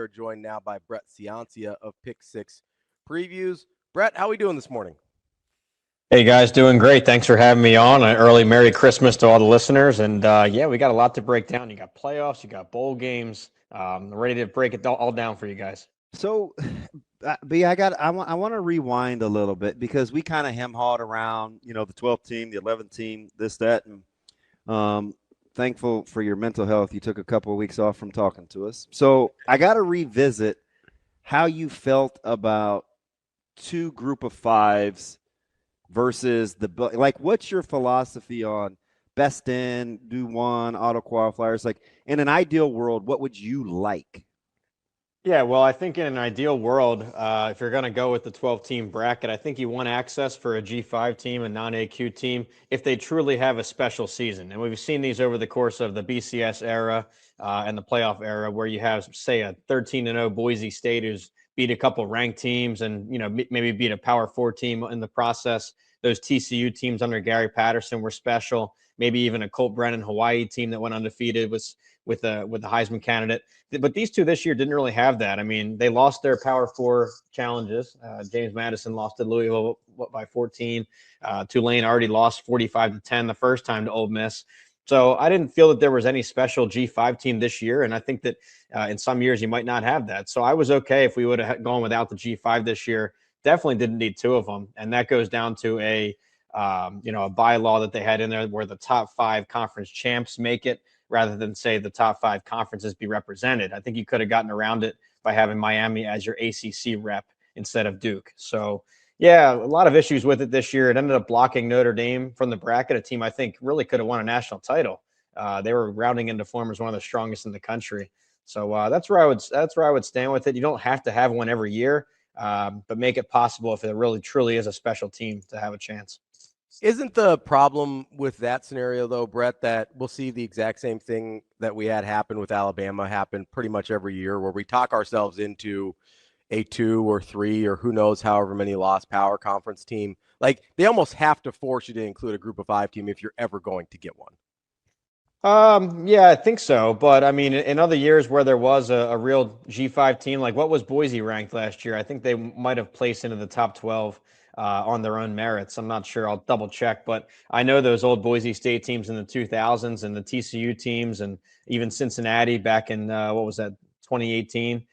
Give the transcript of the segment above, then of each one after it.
are joined now by Brett Ciancia of Pick Six Previews. Brett, how are we doing this morning? Hey guys, doing great. Thanks for having me on. An early Merry Christmas to all the listeners. And yeah, we got a lot to break down. You got playoffs, you got bowl games. Ready to break it all down for you guys. So, B, I want to rewind a little bit because we kind of hem-hawed around, the 12th team, the 11th team, this, that, and thankful for your mental health. You took a couple of weeks off from talking to us. So I got to revisit how you felt about two group of fives versus what's your philosophy on best in, do one, auto qualifiers? Like, in an ideal world, what would you like? Yeah, well, I think in an ideal world, if you're going to go with the 12-team bracket, I think you want access for a G5 team, a non-AQ team, if they truly have a special season. And we've seen these over the course of the BCS era and the playoff era, where you have, say, a 13-0 Boise State who's beat a couple ranked teams and maybe beat a Power 4 team in the process. Those TCU teams under Gary Patterson were special. Maybe even a Colt Brennan Hawaii team that went undefeated with the Heisman candidate. But these two this year didn't really have that. I mean, they lost their Power 4 challenges. James Madison lost to Louisville by 14. Tulane already lost 45-10 the first time to Ole Miss. So I didn't feel that there was any special G5 team this year, and I think that in some years you might not have that. So I was okay if we would have gone without the G5 this year. Definitely didn't need two of them, and that goes down to a bylaw that they had in there where the top 5 conference champs make it, rather than say the top 5 conferences be represented. I think you could have gotten around it by having Miami as your ACC rep instead of Duke. So yeah, a lot of issues with it this year. It ended up blocking Notre Dame from the bracket, a team I think really could have won a national title. They were rounding into form as one of the strongest in the country. So that's where I would stand with it. You don't have to have one every year, but make it possible if it really truly is a special team to have a chance. Isn't the problem with that scenario, though, Brett, that we'll see the exact same thing that we had happen with Alabama happen pretty much every year, where we talk ourselves into a 2 or 3 or who knows however many lost power conference team? Like, they almost have to force you to include a group of 5 team if you're ever going to get one. Yeah, I think so. But I mean, in other years where there was a real G5 team, like what was Boise ranked last year? I think they might have placed into the top 12 on their own merits. I'm not sure. I'll double check. But I know those old Boise State teams in the 2000s and the TCU teams and even Cincinnati back in, 2018.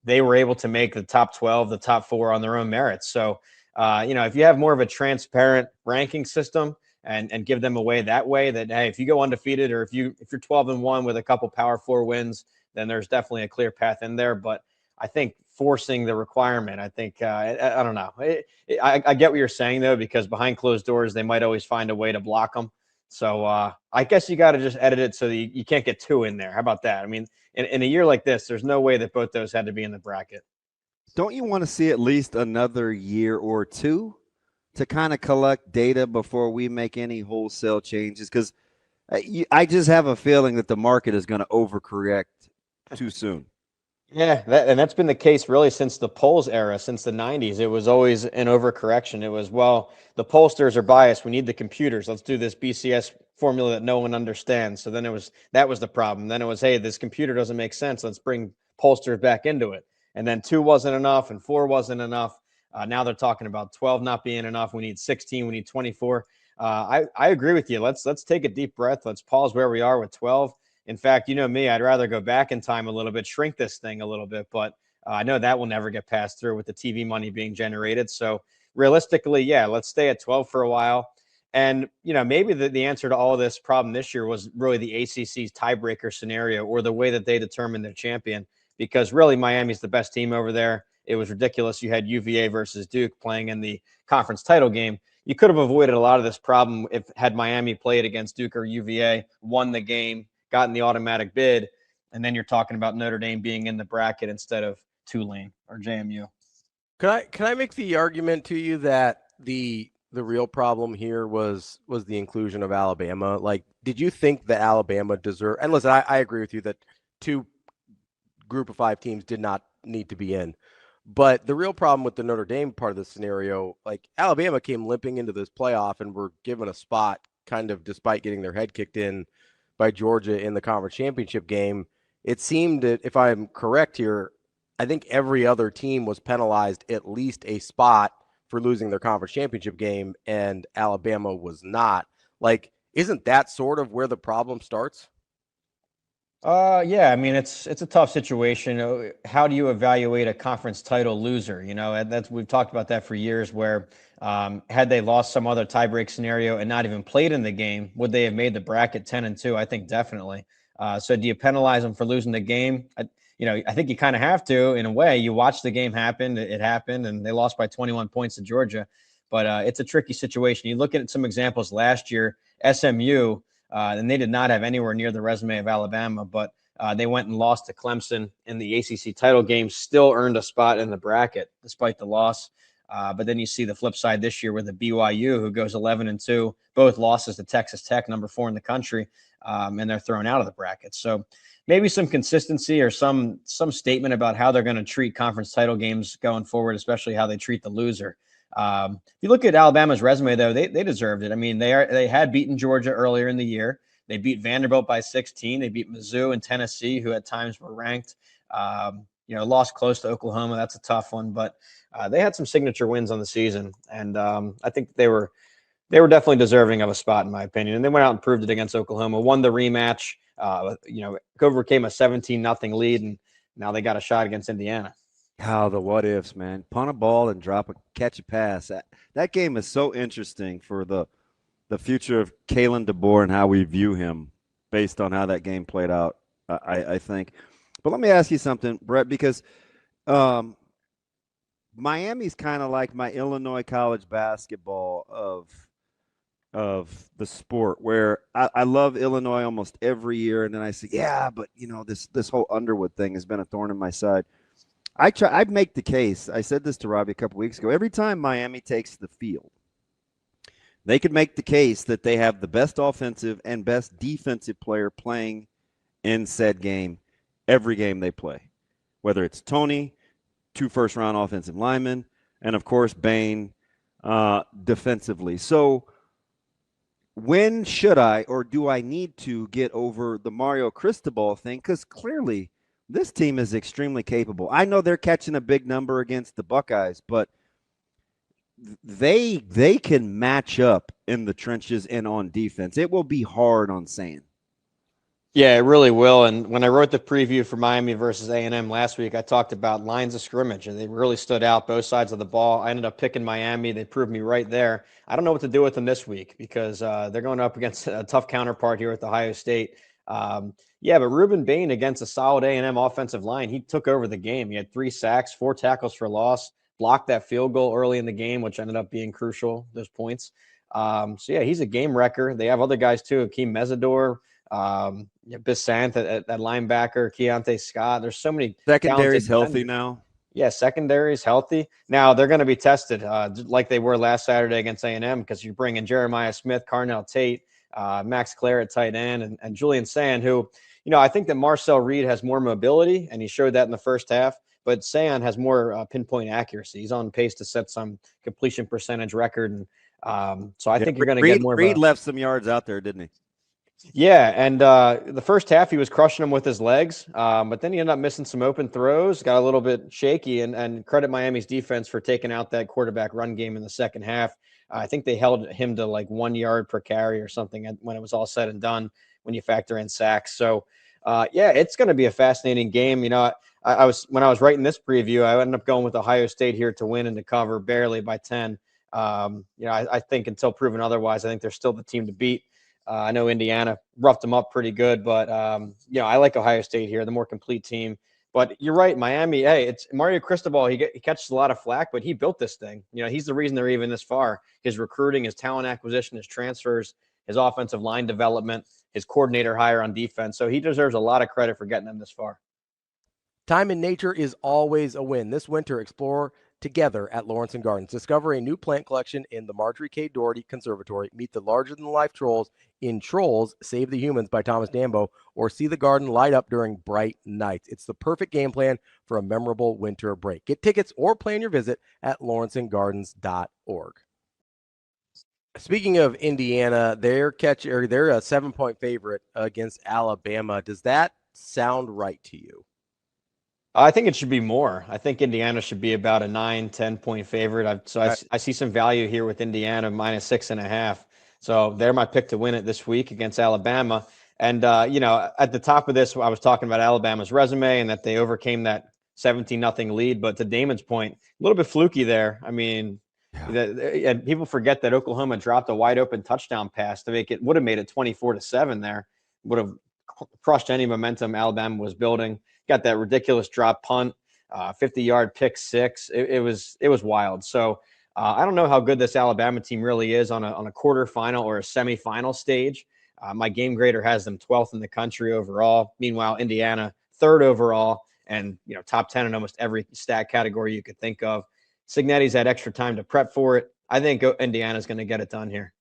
They were able to make the top 12, the top 4 on their own merits. So, if you have more of a transparent ranking system, and give them away that way, that, hey, if you go undefeated or if you're 12-1 with a couple Power 4 wins, then there's definitely a clear path in there. But I think forcing the requirement, I think, I don't know. I get what you're saying, though, because behind closed doors, they might always find a way to block them. So I guess you got to just edit it so that you can't get 2 in there. How about that? I mean, in a year like this, there's no way that both those had to be in the bracket. Don't you want to see at least another year or two to kind of collect data before we make any wholesale changes? Because I just have a feeling that the market is going to overcorrect too soon. Yeah, that's been the case really since the polls era, since the 90s. It was always an overcorrection. It was, well, the pollsters are biased. We need the computers. Let's do this BCS formula that no one understands. So then that was the problem. Then it was, hey, this computer doesn't make sense. Let's bring pollsters back into it. And then 2 wasn't enough and 4 wasn't enough. Now they're talking about 12 not being enough. We need 16. We need 24. I agree with you. Let's take a deep breath. Let's pause where we are with 12. In fact, you know me, I'd rather go back in time a little bit, shrink this thing a little bit. But I know that will never get passed through with the TV money being generated. So realistically, yeah, let's stay at 12 for a while. And, maybe the answer to all of this problem this year was really the ACC's tiebreaker scenario, or the way that they determined their champion, because really Miami's the best team over there. It was ridiculous. You had UVA versus Duke playing in the conference title game. You could have avoided a lot of this problem if had Miami played against Duke or UVA, won the game, gotten the automatic bid, and then you're talking about Notre Dame being in the bracket instead of Tulane or JMU. Can I make the argument to you that the real problem here was the inclusion of Alabama? Like, did you think that Alabama deserved? And listen, I agree with you that 2 group of 5 teams did not need to be in. But the real problem with the Notre Dame part of the scenario, like, Alabama came limping into this playoff and were given a spot kind of despite getting their head kicked in by Georgia in the conference championship game. it seemed that, if I'm correct here, I think every other team was penalized at least a spot for losing their conference championship game, and Alabama was not. Like, isn't that sort of where the problem starts? Yeah, I mean it's a tough situation. How do you evaluate a conference title loser? And that's we've talked about that for years. Where had they lost some other tiebreak scenario and not even played in the game, would they have made the bracket 10-2? I think definitely. So do you penalize them for losing the game? I think you kind of have to in a way. You watch the game happen; it happened, and they lost by 21 points to Georgia. But it's a tricky situation. You look at some examples last year, SMU. And they did not have anywhere near the resume of Alabama, but they went and lost to Clemson in the ACC title game, still earned a spot in the bracket despite the loss. But then you see the flip side this year with the BYU, who goes 11-2, both losses to Texas Tech, number 4 in the country, and they're thrown out of the bracket. So maybe some consistency or some statement about how they're going to treat conference title games going forward, especially how they treat the loser. If you look at Alabama's resume, though, they deserved it. I mean, they had beaten Georgia earlier in the year. They beat Vanderbilt by 16. They beat Mizzou and Tennessee, who at times were ranked. Lost close to Oklahoma. That's a tough one, but they had some signature wins on the season, and I think they were definitely deserving of a spot, in my opinion. And they went out and proved it against Oklahoma, won the rematch. Overcame a 17-0 lead, and now they got a shot against Indiana. How the what ifs, man. Punt a ball and catch a pass. That game is so interesting for the future of Kalen DeBoer and how we view him based on how that game played out, I think. But let me ask you something, Brett, because Miami's kind of like my Illinois college basketball of the sport, where I love Illinois almost every year, and then I say, yeah, but this whole Underwood thing has been a thorn in my side. I'd make the case. I said this to Ravi a couple weeks ago. Every time Miami takes the field, they could make the case that they have the best offensive and best defensive player playing in said game every game they play, whether it's Tony, 2 first-round offensive linemen, and, of course, Bain defensively. So when should I or do I need to get over the Mario Cristobal thing? Because clearly – this team is extremely capable. I know they're catching a big number against the Buckeyes, but they can match up in the trenches and on defense. It will be hard on Sand. Yeah, it really will. And when I wrote the preview for Miami versus A&M last week, I talked about lines of scrimmage, and they really stood out both sides of the ball. I ended up picking Miami. They proved me right there. I don't know what to do with them this week because they're going up against a tough counterpart here with Ohio State. But Ruben Bain against a solid A&M offensive line, he took over the game. He had 3 sacks, 4 tackles for loss, blocked that field goal early in the game, which ended up being crucial, those points. He's a game wrecker. They have other guys too, Akeem Mesidor, Bissanth at linebacker, Keontae Scott. There's so many. Secondary's healthy now. Yeah, secondary's healthy. Now they're going to be tested like they were last Saturday against A&M because you bring in Jeremiah Smith, Carnell Tate, Max Clare at tight end, and Julian Sand, who, I think that Marcel Reed has more mobility, and he showed that in the first half, but Sand has more pinpoint accuracy. He's on pace to set some completion percentage record, and so I think you're going to get more. Reed left some yards out there, didn't he? Yeah, and the first half he was crushing them with his legs, but then he ended up missing some open throws, got a little bit shaky, and credit Miami's defense for taking out that quarterback run game in the second half. I think they held him to like 1 yard per carry or something when it was all said and done when you factor in sacks. So, it's going to be a fascinating game. When I was writing this preview, I ended up going with Ohio State here to win and to cover barely by 10. I think until proven otherwise, I think they're still the team to beat. I know Indiana roughed them up pretty good, but I like Ohio State here, the more complete team. But you're right, Miami. Hey, it's Mario Cristobal. He catches a lot of flack, but he built this thing. He's the reason they're even this far. His recruiting, his talent acquisition, his transfers, his offensive line development, his coordinator hire on defense. So he deserves a lot of credit for getting them this far. Time in nature is always a win. This winter, explore together at Lawrence and Gardens. Discover a new plant collection in the Marjorie K. Doherty Conservatory. Meet the larger-than-life trolls in Trolls, Save the Humans by Thomas Dambo, or see the garden light up during bright nights. It's the perfect game plan for a memorable winter break. Get tickets or plan your visit at lawrenceandgardens.org. Speaking of Indiana, they're a 7-point favorite against Alabama. Does that sound right to you? I think it should be more. I think Indiana should be about a 9-10 point favorite. I see some value here with Indiana -6.5. So they're my pick to win it this week against Alabama. And, at the top of this, I was talking about Alabama's resume and that they overcame that 17-0 lead. But to Damon's point, a little bit fluky there. I mean, and people forget that Oklahoma dropped a wide open touchdown pass to would have made it 24-7 there. Would have crushed any momentum Alabama was building. Got that ridiculous drop punt, 50-yard pick six. It was wild. So I don't know how good this Alabama team really is on a quarterfinal or a semifinal stage. My game grader has them 12th in the country overall. Meanwhile, Indiana 3rd overall, and top 10 in almost every stat category you could think of. Cignetti's had extra time to prep for it. I think Indiana's going to get it done here.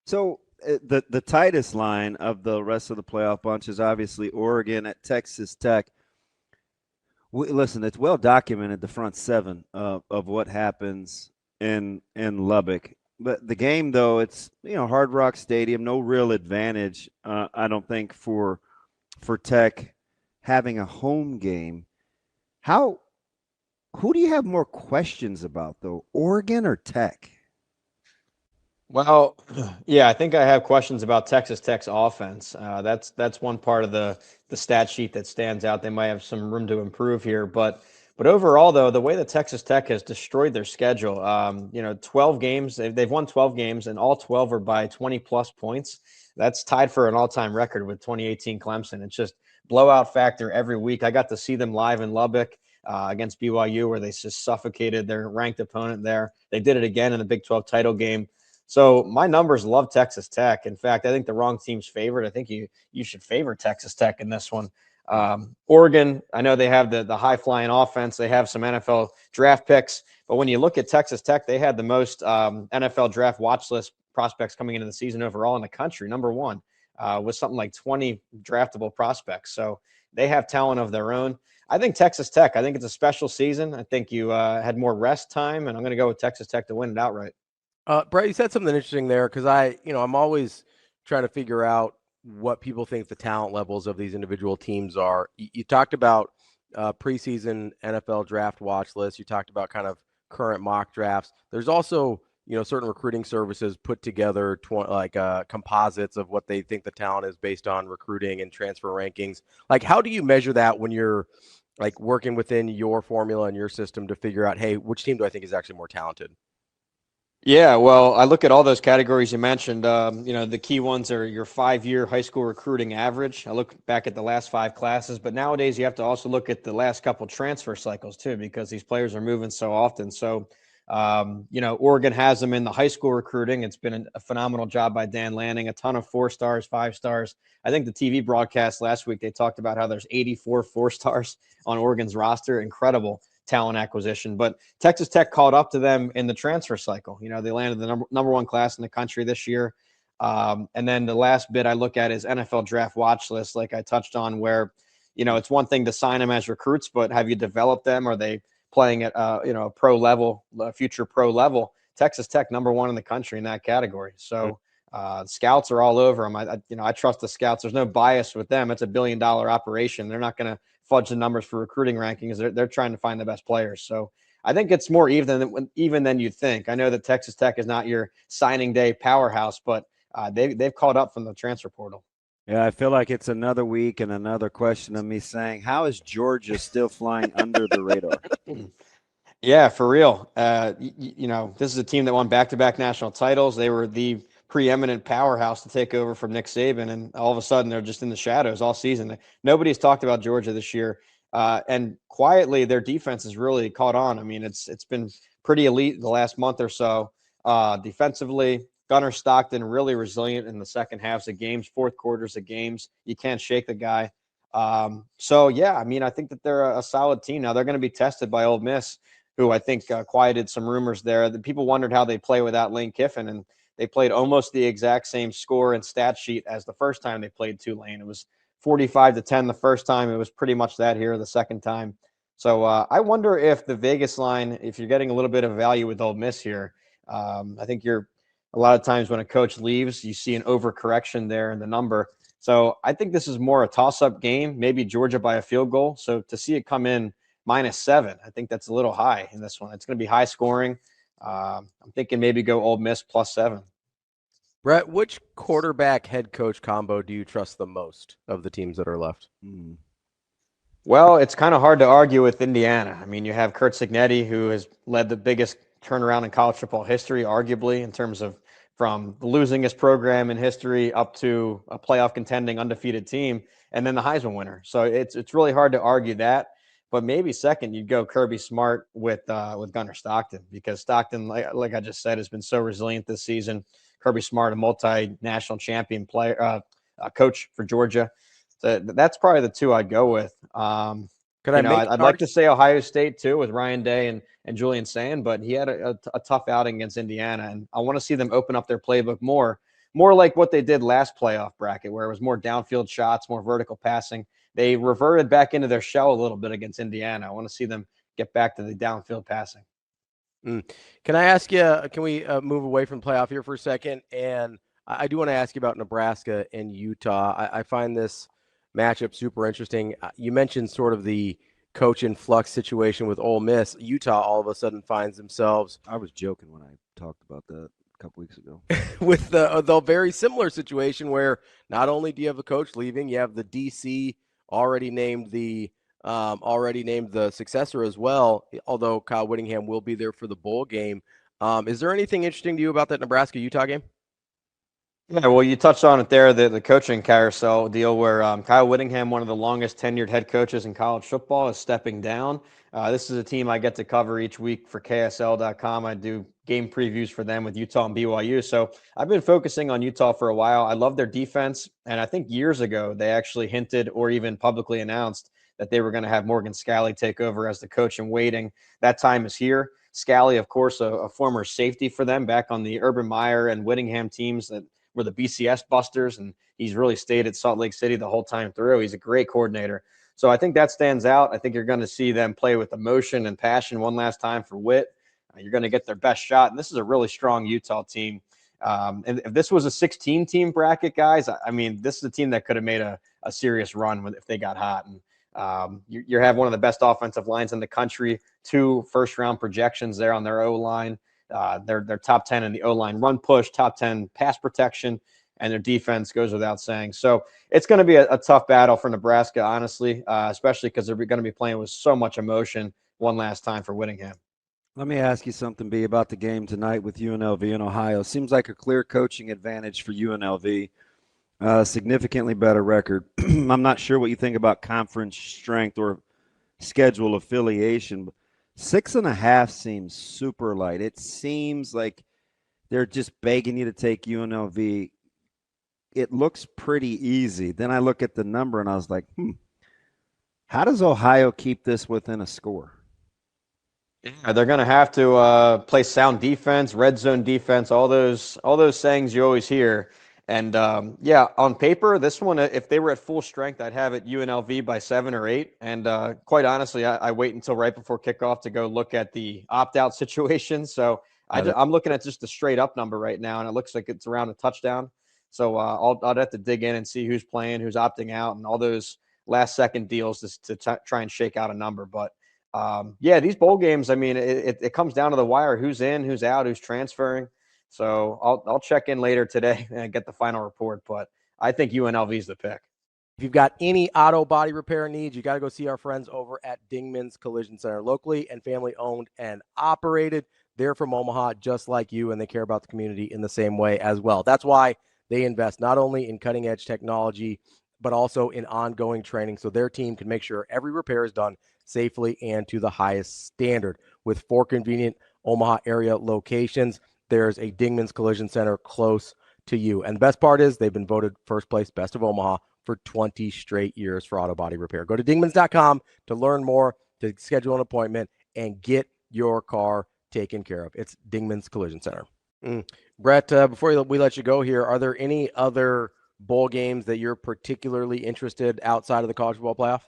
So the tightest line of the rest of the playoff bunch is obviously Oregon at Texas Tech. Listen, it's well documented, the front seven of what happens in Lubbock. But the game, though, it's Hard Rock Stadium, no real advantage, I don't think, for Tech having a home game. Who do you have more questions about, though, Oregon or Tech? Well, yeah, I think I have questions about Texas Tech's offense. That's one part of the stat sheet that stands out. They might have some room to improve here, but overall, though, the way that Texas Tech has destroyed their schedule, 12 games, they've won 12 games, and all 12 are by 20-plus points. That's tied for an all-time record with 2018 Clemson. It's just blowout factor every week. I got to see them live in Lubbock against BYU, where they just suffocated their ranked opponent there. They did it again in the Big 12 title game. So my numbers love Texas Tech. In fact, I think the wrong team's favored. I think you should favor Texas Tech in this one. Oregon, I know they have the high-flying offense. They have some NFL draft picks. But when you look at Texas Tech, they had the most NFL draft watch list prospects coming into the season overall in the country, number one, with something like 20 draftable prospects. So they have talent of their own. I think Texas Tech, I think it's a special season. I think you had more rest time, and I'm going to go with Texas Tech to win it outright. Brett, you said something interesting there, because I'm always trying to figure out what people think the talent levels of these individual teams are. You talked about preseason NFL draft watch lists. You talked about kind of current mock drafts. There's also certain recruiting services put together composites of what they think the talent is based on recruiting and transfer rankings. Like, how do you measure that when you're like working within your formula and your system to figure out, hey, which team do I think is actually more talented? Yeah, well, I look at all those categories you mentioned. The key ones are your 5-year high school recruiting average. I look back at the last 5 classes, but nowadays you have to also look at the last couple transfer cycles too, because these players are moving so often. So, Oregon has them in the high school recruiting. It's been a phenomenal job by Dan Lanning, a ton of 4 stars, 5 stars. I think the TV broadcast last week, they talked about how there's 84 4 stars on Oregon's roster. Incredible talent acquisition. But Texas Tech caught up to them in the transfer cycle. They landed the number one class in the country this year. And then the last bit I look at is NFL draft watch list, like I touched on, where, it's one thing to sign them as recruits, but have you developed them? Are they playing at, a pro level, future pro level? Texas Tech, number one in the country in that category. So scouts are all over them. I trust the scouts. There's no bias with them. It's a $1 billion operation. They're not going to fudge the numbers for recruiting rankings. They're trying to find the best players. So I think it's more even than you think. I know that Texas Tech is not your signing day powerhouse, but they've caught up from the transfer portal. Yeah, I feel like it's another week and another question of me saying, how is Georgia still flying under the radar? Yeah, for real. This is a team that won back-to-back national titles. They were the preeminent powerhouse to take over from Nick Saban, and all of a sudden they're just in the shadows all season. Nobody's talked about Georgia this year, and quietly their defense has really caught on. I mean, it's been pretty elite the last month or so. Defensively, Gunnar Stockton really resilient in the second halves of games, fourth quarters of games. You can't shake the guy. I think that they're a solid team. Now they're going to be tested by Ole Miss, who I think quieted some rumors there. The people wondered how they play without Lane Kiffin, and they played almost the exact same score and stat sheet as the first time they played Tulane. It was 45-10 the first time. It was pretty much that here the second time. So I wonder if the Vegas line, if you're getting a little bit of value with Ole Miss here, I think a lot of times when a coach leaves, you see an overcorrection there in the number. So I think this is more a toss-up game, maybe Georgia by a field goal. So to see it come in -7, I think that's a little high in this one. It's going to be high scoring. I'm thinking maybe go Ole Miss +7. Brett, which quarterback head coach combo do you trust the most of the teams that are left? Well, it's kind of hard to argue with Indiana. I mean, you have Kurt Cignetti, who has led the biggest turnaround in college football history, arguably, in terms of from the losingest program in history up to a playoff contending undefeated team, and then the Heisman winner. So it's really hard to argue that. But maybe second, you'd go Kirby Smart with Gunnar Stockton, because Stockton, like I just said, has been so resilient this season. Kirby Smart, a multinational champion player, coach for Georgia. So that's probably the two I'd go with. I'd like to say Ohio State too, with Ryan Day and Julian Sand, but he had a tough outing against Indiana, and I want to see them open up their playbook more like what they did last playoff bracket, where it was more downfield shots, more vertical passing. They reverted back into their shell a little bit against Indiana. I want to see them get back to the downfield passing. Can I ask you, can we move away from playoff here for a second? And I do want to ask you about Nebraska and Utah. I find this matchup super interesting. You mentioned sort of the coach in flux situation with Ole Miss. Utah all of a sudden finds themselves. I was joking when I talked about that a couple weeks ago. With the very similar situation where not only do you have a coach leaving, you have the DC already named the successor as well, although Kyle Whittingham will be there for the bowl game. Is there anything interesting to you about that Nebraska-Utah game? Yeah, well, you touched on it there, the coaching carousel deal where Kyle Whittingham, one of the longest tenured head coaches in college football, is stepping down. This is a team I get to cover each week for KSL.com. I do game previews for them with Utah and BYU. So I've been focusing on Utah for a while. I love their defense. And I think years ago, they actually hinted or even publicly announced that they were going to have Morgan Scalley take over as the coach in waiting. That time is here. Scalley, of course, a former safety for them back on the Urban Meyer and Whittingham teams that were the BCS busters, and he's really stayed at Salt Lake City the whole time through. He's a great coordinator. So I think that stands out. I think you're going to see them play with emotion and passion one last time for Whit. You're going to get their best shot, and this is a really strong Utah team. And if this was a 16-team bracket, guys, I mean, this is a team that could have made a serious run if they got hot. And you have one of the best offensive lines in the country, 2 first-round projections there on their O-line. They're top 10 in the O-line run push, top 10 pass protection, and their defense goes without saying. So it's going to be a tough battle for Nebraska, honestly, especially because they're going to be playing with so much emotion one last time for Whittingham. Let me ask you something, B, about the game tonight with UNLV in Ohio. Seems like a clear coaching advantage for UNLV. Significantly better record. I'm not sure what you think about conference strength or schedule affiliation, but 6.5 seems super light. It seems like they're just begging you to take UNLV. It looks pretty easy. Then I look at the number and I was like, how does Ohio keep this within a score? Yeah, they're going to have to play sound defense, red zone defense, all those sayings you always hear. And yeah, on paper, this one, if they were at full strength, I'd have it UNLV by 7 or 8. And quite honestly, I wait until right before kickoff to go look at the opt-out situation. So I'm looking at just the straight up number right now, and it looks like it's around a touchdown. So I'll have to dig in and see who's playing, who's opting out, and all those last second deals to try and shake out a number. But yeah, these bowl games, I mean, it comes down to the wire, who's in, who's out, who's transferring. So I'll check in later today and get the final report, but I think UNLV is the pick. If you've got any auto body repair needs, you got to go see our friends over at Dingman's Collision Center, locally and family owned and operated. They're from Omaha, just like you, and they care about the community in the same way as well. That's why they invest not only in cutting edge technology, but also in ongoing training so their team can make sure every repair is done safely and to the highest standard. With 4 convenient Omaha area locations, there's a Dingman's Collision Center close to you. And the best part is they've been voted first place best of Omaha for 20 straight years for auto body repair. Go to dingmans.com to learn more, to schedule an appointment, and get your car taken care of. It's Dingman's Collision Center. Brett, before we let you go here, are there any other bowl games that you're particularly interested outside of the college football playoff?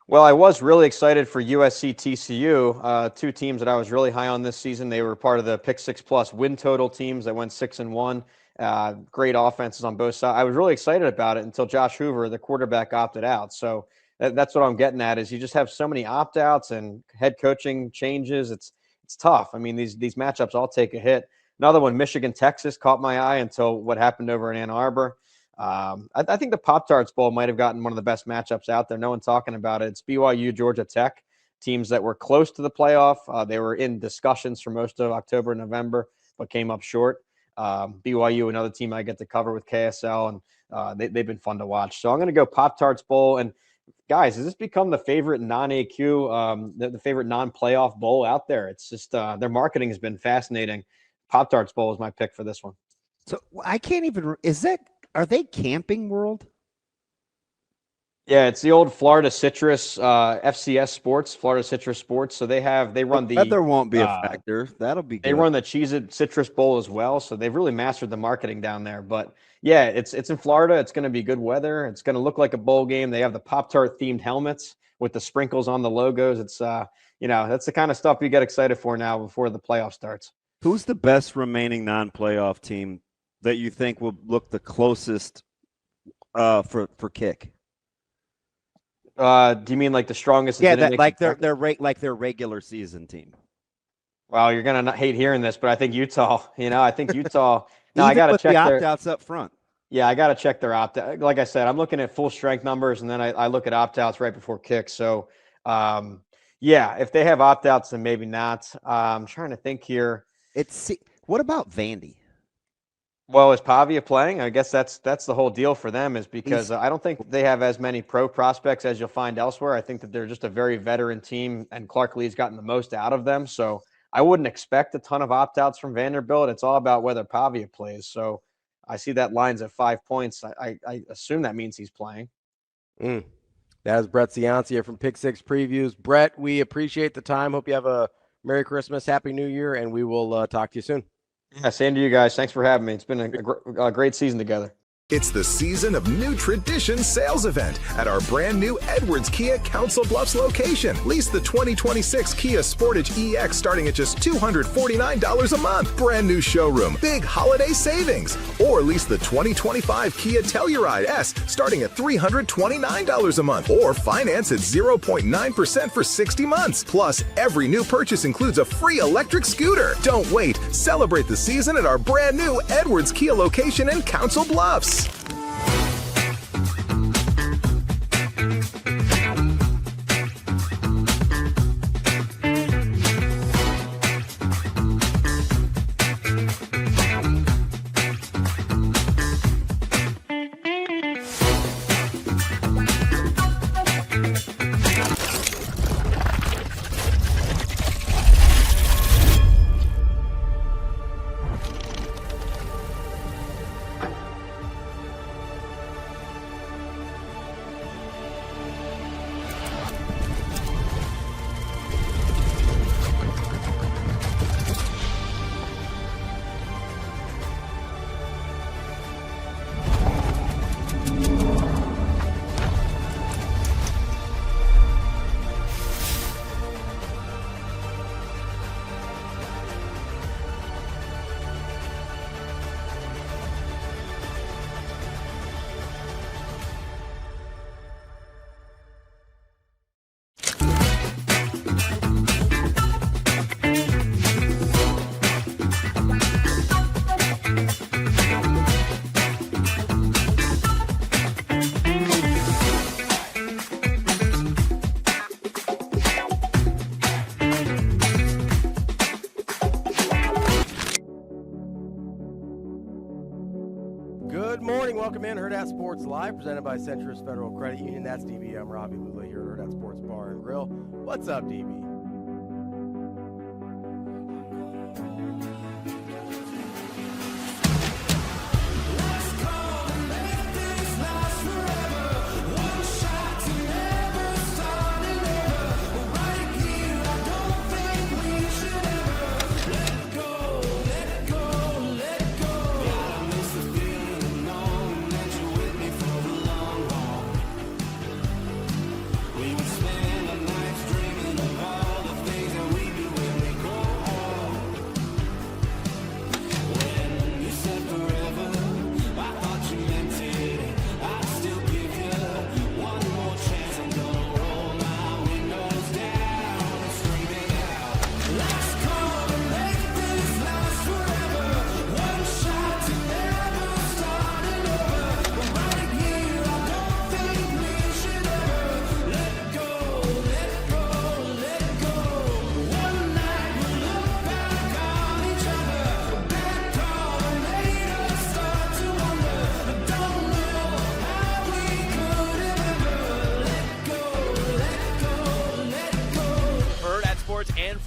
Well, I was really excited for USC TCU, two teams that I was really high on this season. They were part of the Pick 6 Plus win total teams that went 6-1. Great offenses on both sides. I was really excited about it until Josh Hoover, the quarterback, opted out. So that's what I'm getting at is you just have so many opt-outs and head coaching changes. It's tough. I mean, these matchups all take a hit. Another one, Michigan, Texas, caught my eye until what happened over in Ann Arbor. I think the Pop-Tarts Bowl might have gotten one of the best matchups out there. No one talking about it. It's BYU, Georgia Tech, teams that were close to the playoff. They were in discussions for most of October and November, but came up short. BYU, another team I get to cover with KSL, and they've been fun to watch. So I'm going to go Pop-Tarts Bowl. And guys, has this become the favorite non-AQ, the favorite non-playoff bowl out there? It's just their marketing has been fascinating. Pop-Tarts Bowl is my pick for this one. So I can't even. Are they Camping World? Yeah, it's the old Florida Citrus FCS Sports, Florida Citrus Sports. So they run the weather won't be a factor. That'll be good. They run the Cheez-It Citrus Bowl as well. So they've really mastered the marketing down there. But yeah, it's in Florida. It's going to be good weather. It's going to look like a bowl game. They have the Pop-Tart themed helmets with the sprinkles on the logos. It's that's the kind of stuff you get excited for now before the playoff starts. Who's the best remaining non-playoff team that you think will look the closest for kick? Do you mean like the strongest? Yeah, their regular season team. Well, you're gonna hate hearing this, but I think Utah. I think Utah. No, I gotta check the opt-outs up front. Yeah, I gotta check their opt-out. Like I said, I'm looking at full strength numbers, and then I look at opt-outs right before kick. So, yeah, if they have opt-outs, then maybe not. I'm trying to think here. What about Vandy? Well, is Pavia playing? I guess that's the whole deal for them is because I don't think they have as many pro prospects as you'll find elsewhere. I think that they're just a very veteran team, and Clark Lee's gotten the most out of them. So I wouldn't expect a ton of opt-outs from Vanderbilt. It's all about whether Pavia plays. So I see that line's at 5 points. I assume that means he's playing. That is Brett Ciancia from Pick 6 Previews. Brett, we appreciate the time. Hope you have a Merry Christmas, Happy New Year, and we will talk to you soon. Yeah, same to you guys. Thanks for having me. It's been a great season together. It's the season of New Tradition sales event at our brand new Edwards Kia Council Bluffs location. Lease the 2026 Kia Sportage EX starting at just $249 a month. Brand new showroom, big holiday savings. Or lease the 2025 Kia Telluride S starting at $329 a month. Or finance at 0.9% for 60 months. Plus, every new purchase includes a free electric scooter. Don't wait. Celebrate the season at our brand new Edwards Kia location in Council Bluffs. Welcome in Hurrdat Sports Live, presented by Centris Federal Credit Union. That's DB. I'm Ravi, Lulla here at Hurrdat Sports Bar and Grill. What's up, DB? We would spend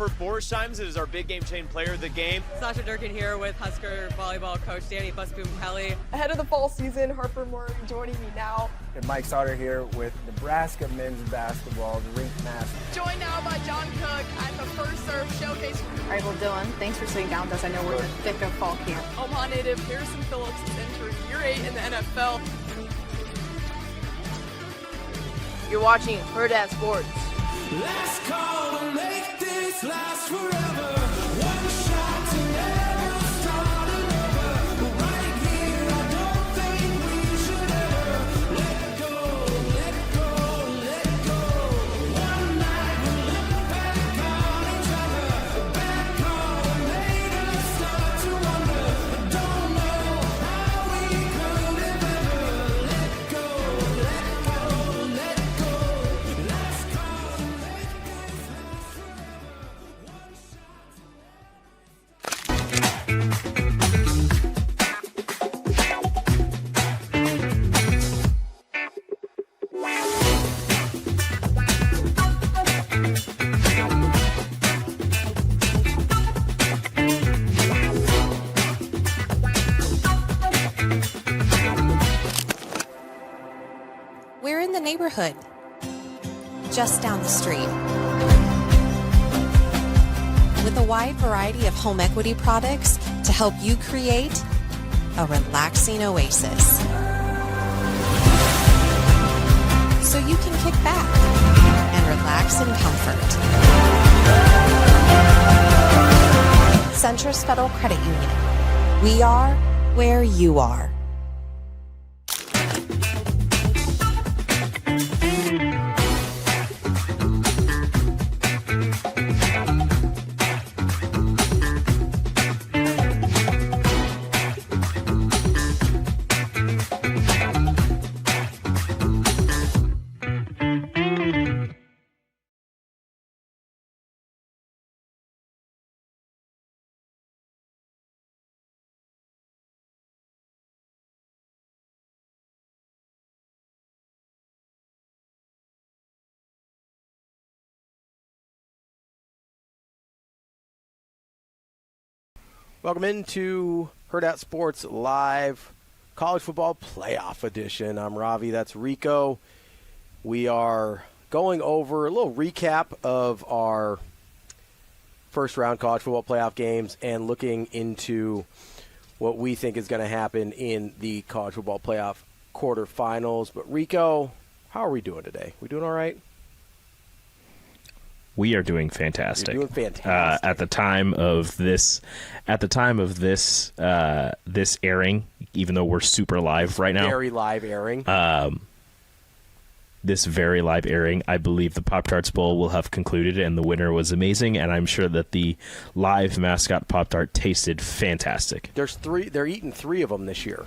for Borsheim's as our big game chain player of the game. Sasha Durkin here with Husker volleyball coach Danny Busboom Kelly. Ahead of the fall season, Harper Murray joining me now. And Mike Sauter here with Nebraska men's basketball, the rink master. Joined now by John Cook at the First Serve Showcase. All right, well, Dylan, thanks for sitting down with us. I know we're in the thick of fall camp. Omaha native Harrison Phillips is entering year 8 in the NFL. You're watching Hurrdat Sports. Last call to make this last forever. One shot to never start another. Right here, I don't think we should ever let go, let go, let go. One night we'll look back on each other. Back on made us start to wonder. Don't know how we could have ever let go, let go, let go. Last call to make this last forever. One We're in the neighborhood, just down the street. With a wide variety of home equity products to help you create a relaxing oasis. So you can kick back and relax in comfort. Centris Federal Credit Union. We are where you are. Welcome into Hurrdat Sports Live College Football Playoff Edition. I'm Ravi, that's Rico. We are going over a little recap of our first round college football playoff games and looking into what we think is going to happen in the college football playoff quarterfinals. But Rico, how are we doing today? We doing all right? We are doing fantastic. You're doing fantastic. At the time of this, this airing, even though we're super live right now, very live airing. This very live airing, I believe the Pop-Tarts Bowl will have concluded, and the winner was amazing. And I'm sure that the live mascot Pop-Tart tasted fantastic. There's 3. They're eating 3 of them this year.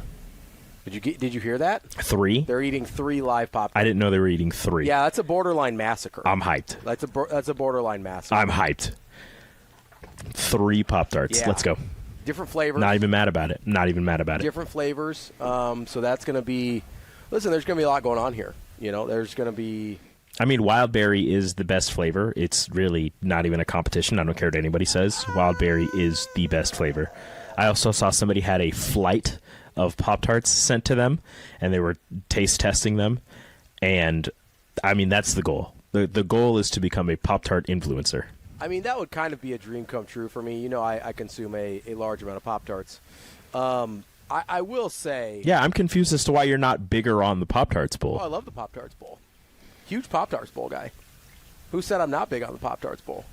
Did you hear that? 3? They're eating 3 live Pop-Tarts. I didn't know they were eating 3. Yeah, that's a borderline massacre. I'm hyped. That's a borderline massacre. I'm hyped. 3 Pop-Tarts. Yeah. Let's go. Different flavors. Not even mad about it. Different flavors. So that's going to be – listen, there's going to be a lot going on here. You know, there's going to be – I mean, wild berry is the best flavor. It's really not even a competition. I don't care what anybody says. Wild berry is the best flavor. I also saw somebody had a flight of Pop-Tarts sent to them, and they were taste testing them. And, I mean, that's the goal. The goal is to become a Pop-Tart influencer. I mean, that would kind of be a dream come true for me. You know, I consume a large amount of Pop-Tarts. I will say... Yeah, I'm confused as to why you're not bigger on the Pop-Tarts Bowl. Oh, I love the Pop-Tarts Bowl. Huge Pop-Tarts Bowl guy. Who said I'm not big on the Pop-Tarts Bowl?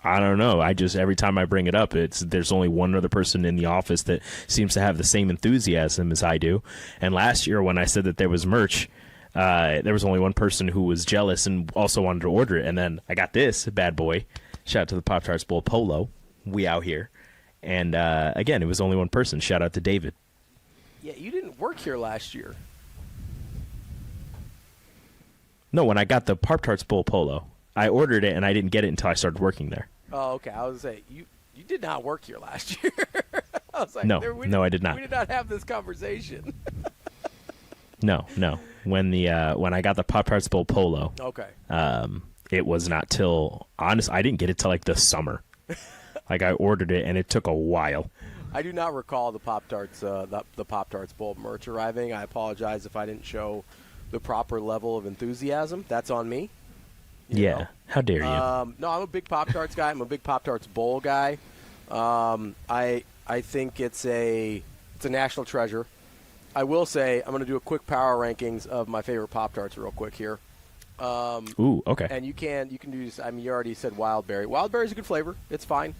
I don't know. Every time I bring it up, there's only one other person in the office that seems to have the same enthusiasm as I do. And last year when I said that there was merch, there was only one person who was jealous and also wanted to order it. And then I got this bad boy. Shout out to the Pop-Tarts Bowl Polo. We out here. And again, it was only one person. Shout out to David. Yeah, you didn't work here last year. No, when I got the Pop-Tarts Bowl Polo, I ordered it and I didn't get it until I started working there. Oh, okay. I was going to say, you did not work here last year. I was like, no, I did not. We did not have this conversation. No. When I got the Pop-Tarts Bowl Polo, okay, it was not till honest. I didn't get it till like the summer. Like I ordered it and it took a while. I do not recall the Pop-Tarts, the Pop-Tarts Bowl merch arriving. I apologize if I didn't show the proper level of enthusiasm. That's on me. You know? How dare you? No, I'm a big Pop-Tarts guy. I'm a big Pop-Tarts Bowl guy. I think it's a national treasure. I will say I'm going to do a quick power rankings of my favorite Pop-Tarts real quick here. Ooh, okay. And you can do this. I mean, you already said wild berry. Wild berry is a good flavor. It's fine.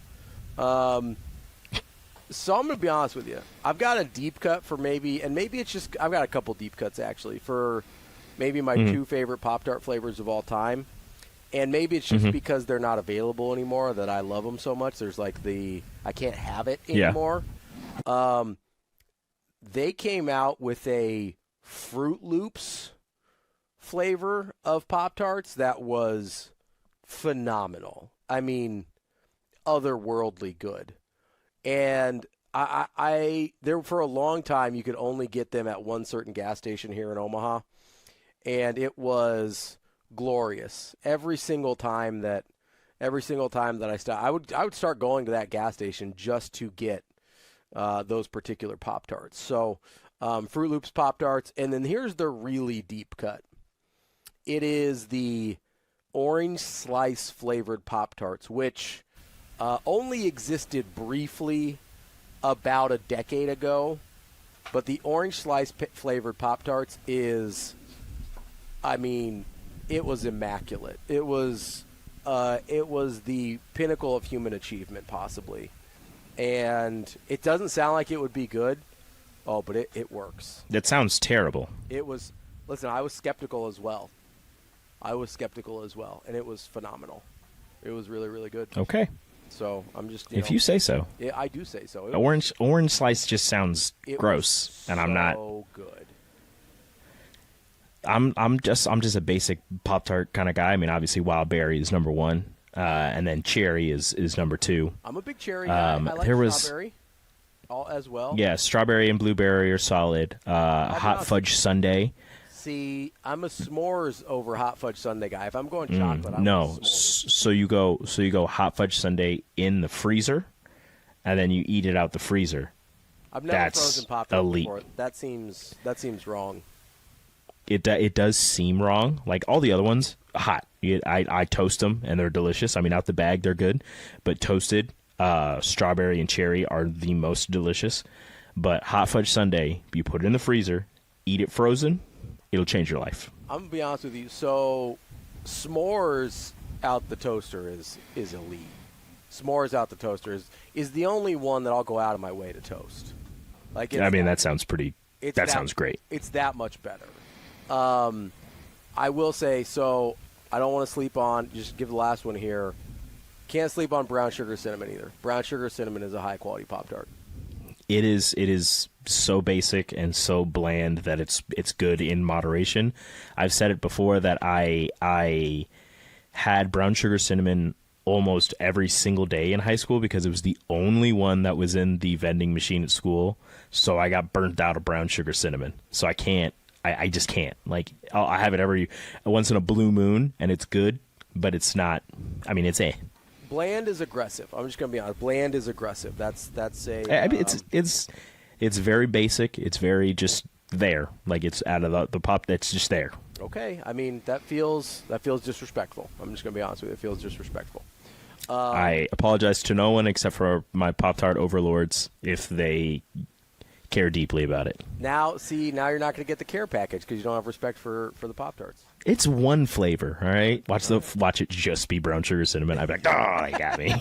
So I'm going to be honest with you. I've got a deep cut for maybe it's just I've got a couple deep cuts actually for maybe my two favorite Pop-Tart flavors of all time. And maybe it's just because they're not available anymore that I love them so much. There's like I can't have it anymore. Yeah. They came out with a Fruit Loops flavor of Pop-Tarts that was phenomenal. I mean, otherworldly good. And I there for a long time you could only get them at one certain gas station here in Omaha, and it was glorious. Every single time that I stopped, I would start going to that gas station just to get those particular Pop-Tarts. So Fruit Loops Pop-Tarts, and then here's the really deep cut. It is the orange slice flavored Pop-Tarts, which only existed briefly about a decade ago, but the orange slice flavored Pop-Tarts is, I mean, it was immaculate. It was the pinnacle of human achievement, possibly. And it doesn't sound like it would be good. Oh, but it works. That sounds terrible. It was. Listen, I was skeptical as well. And it was phenomenal. It was really, really good. Okay. So I'm just. If you say so. Yeah, I do say so. Orange slice just sounds gross, and I'm not. So good. I'm just a basic Pop-Tart kind of guy. I mean, obviously, wild berry is number one, and then cherry is number two. I'm a big cherry guy. I like strawberry as well. Yeah, strawberry and blueberry are solid. Hot fudge sundae. See, I'm a s'mores over hot fudge sundae guy. If I'm going chocolate, I'm no. So you go hot fudge sundae in the freezer, and then you eat it out the freezer. I've never frozen Pop-Tarts before. That seems wrong. It does seem wrong. Like all the other ones, hot. I toast them and they're delicious. I mean, out the bag they're good, but toasted, strawberry and cherry are the most delicious. But hot fudge sundae, you put it in the freezer, eat it frozen, it'll change your life. I'm gonna be honest with you. So, s'mores out the toaster is elite. S'mores out the toaster is the only one that I'll go out of my way to toast. Like, that sounds pretty. That sounds great. It's that much better. I will say, so I don't want to sleep on, just give the last one here. Can't sleep on brown sugar cinnamon either. Brown sugar cinnamon is a high quality Pop-Tart. It is so basic and so bland that it's good in moderation. I've said it before that I had brown sugar cinnamon almost every single day in high school because it was the only one that was in the vending machine at school. So I got burnt out of brown sugar cinnamon. So I just can't. Like, I have it every once in a blue moon, and it's good, but it's not. I mean, it's Bland is aggressive. I'm just gonna be honest. Bland is aggressive. That's a. I mean, it's very basic. It's very just there. Like it's out of the pop. That's just there. Okay. I mean, that feels disrespectful. I'm just gonna be honest with you. It feels disrespectful. I apologize to no one except for my Pop-Tart overlords if they care deeply about it. Now you're not going to get the care package because you don't have respect for the Pop-Tarts. It's one flavor, all right? Watch it just be brown sugar cinnamon. I'd be like, oh, they got me.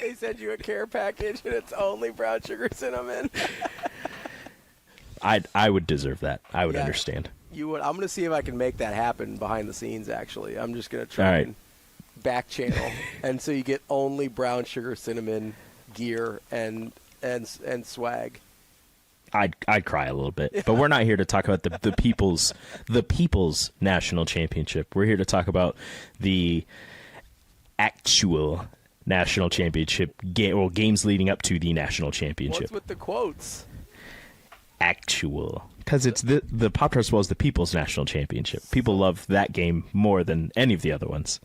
They send you a care package and it's only brown sugar cinnamon. I would deserve that. I would understand. You would. I'm going to see if I can make that happen behind the scenes, actually. I'm just going to try and back channel. And so you get only brown sugar cinnamon gear and swag. I'd cry a little bit, but we're not here to talk about the people's national championship. We're here to talk about the actual national championship games leading up to the national championship. What's with the quotes? Actual, because it's the Pop-Tarts Bowl is the people's national championship. People love that game more than any of the other ones.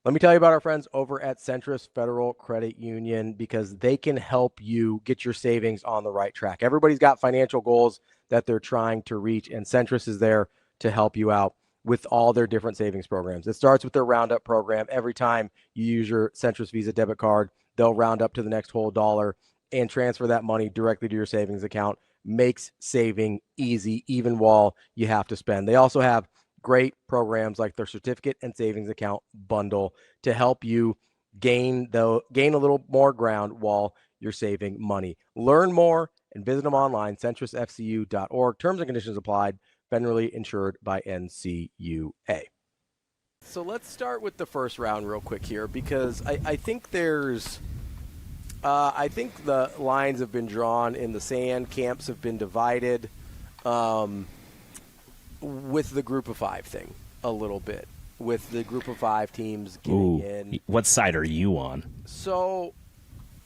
Let me tell you about our friends over at Centris Federal Credit Union, because they can help you get your savings on the right track. Everybody's got financial goals that they're trying to reach, and Centris is there to help you out with all their different savings programs. It starts with their Roundup program. Every time you use your Centris Visa debit card, they'll round up to the next whole dollar and transfer that money directly to your savings account. Makes saving easy, even while you have to spend. They also have great programs like their certificate and savings account bundle to help you gain a little more ground while you're saving money. Learn more and visit them online, centrisfcu.org. Terms and conditions applied. Federally insured by NCUA. So let's start with the first round real quick here, because I think I think the lines have been drawn in the sand. Camps have been divided with the group of five thing a little bit, with the group of five teams getting in. What side are you on? So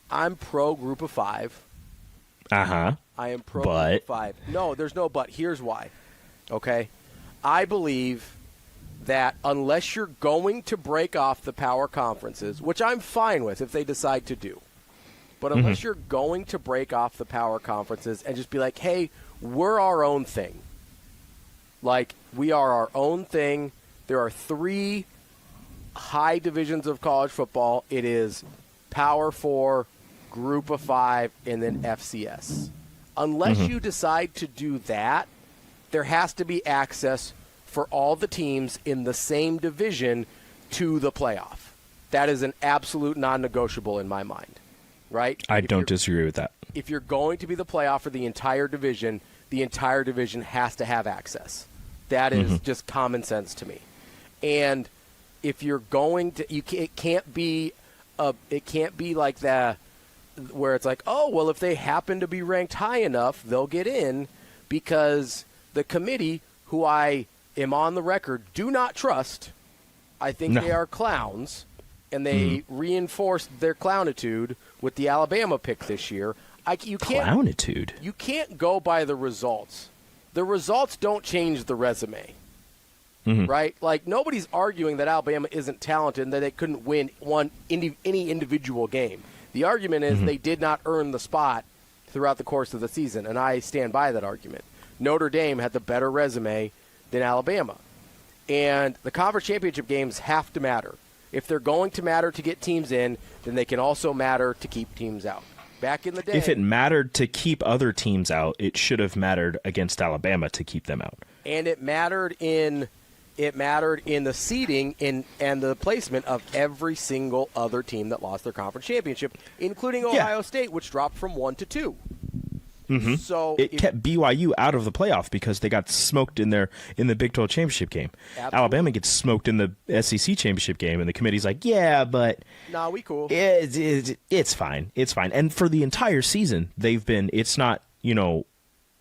I'm pro group of five. Uh-huh. I am pro group of five. No, there's no but. Here's why. Okay? I believe that unless you're going to break off the power conferences, which I'm fine with if they decide to do, but unless you're going to break off the power conferences and just be like, hey, we're our own thing. Like, we are our own thing. There are 3 high divisions of college football. It is Power 4, Group of 5, and then FCS. Unless you decide to do that, there has to be access for all the teams in the same division to the playoff. That is an absolute non-negotiable in my mind, right? I don't disagree with that. If you're going to be the playoff for the entire division has to have access. That is just common sense to me. And if you're going to, it can't be like that where it's like, oh, well, if they happen to be ranked high enough, they'll get in, because the committee, who I am on the record do not trust, I think they are clowns, and they reinforced their clownitude with the Alabama pick this year. Clownitude? You can't go by the results. The results don't change the resume, right? Like, nobody's arguing that Alabama isn't talented and that they couldn't win any individual game. The argument is they did not earn the spot throughout the course of the season, and I stand by that argument. Notre Dame had the better resume than Alabama. And the conference championship games have to matter. If they're going to matter to get teams in, then they can also matter to keep teams out. Back in the day, if it mattered to keep other teams out, it should have mattered against Alabama to keep them out. And it mattered in the seeding and the placement of every single other team that lost their conference championship, including Ohio State, which dropped from 1 to 2. So it kept BYU out of the playoff because they got smoked in the Big 12 championship game. Absolutely. Alabama gets smoked in the SEC championship game, and the committee's like, yeah, but we cool. It's fine. It's fine. And for the entire season, they've been. It's not,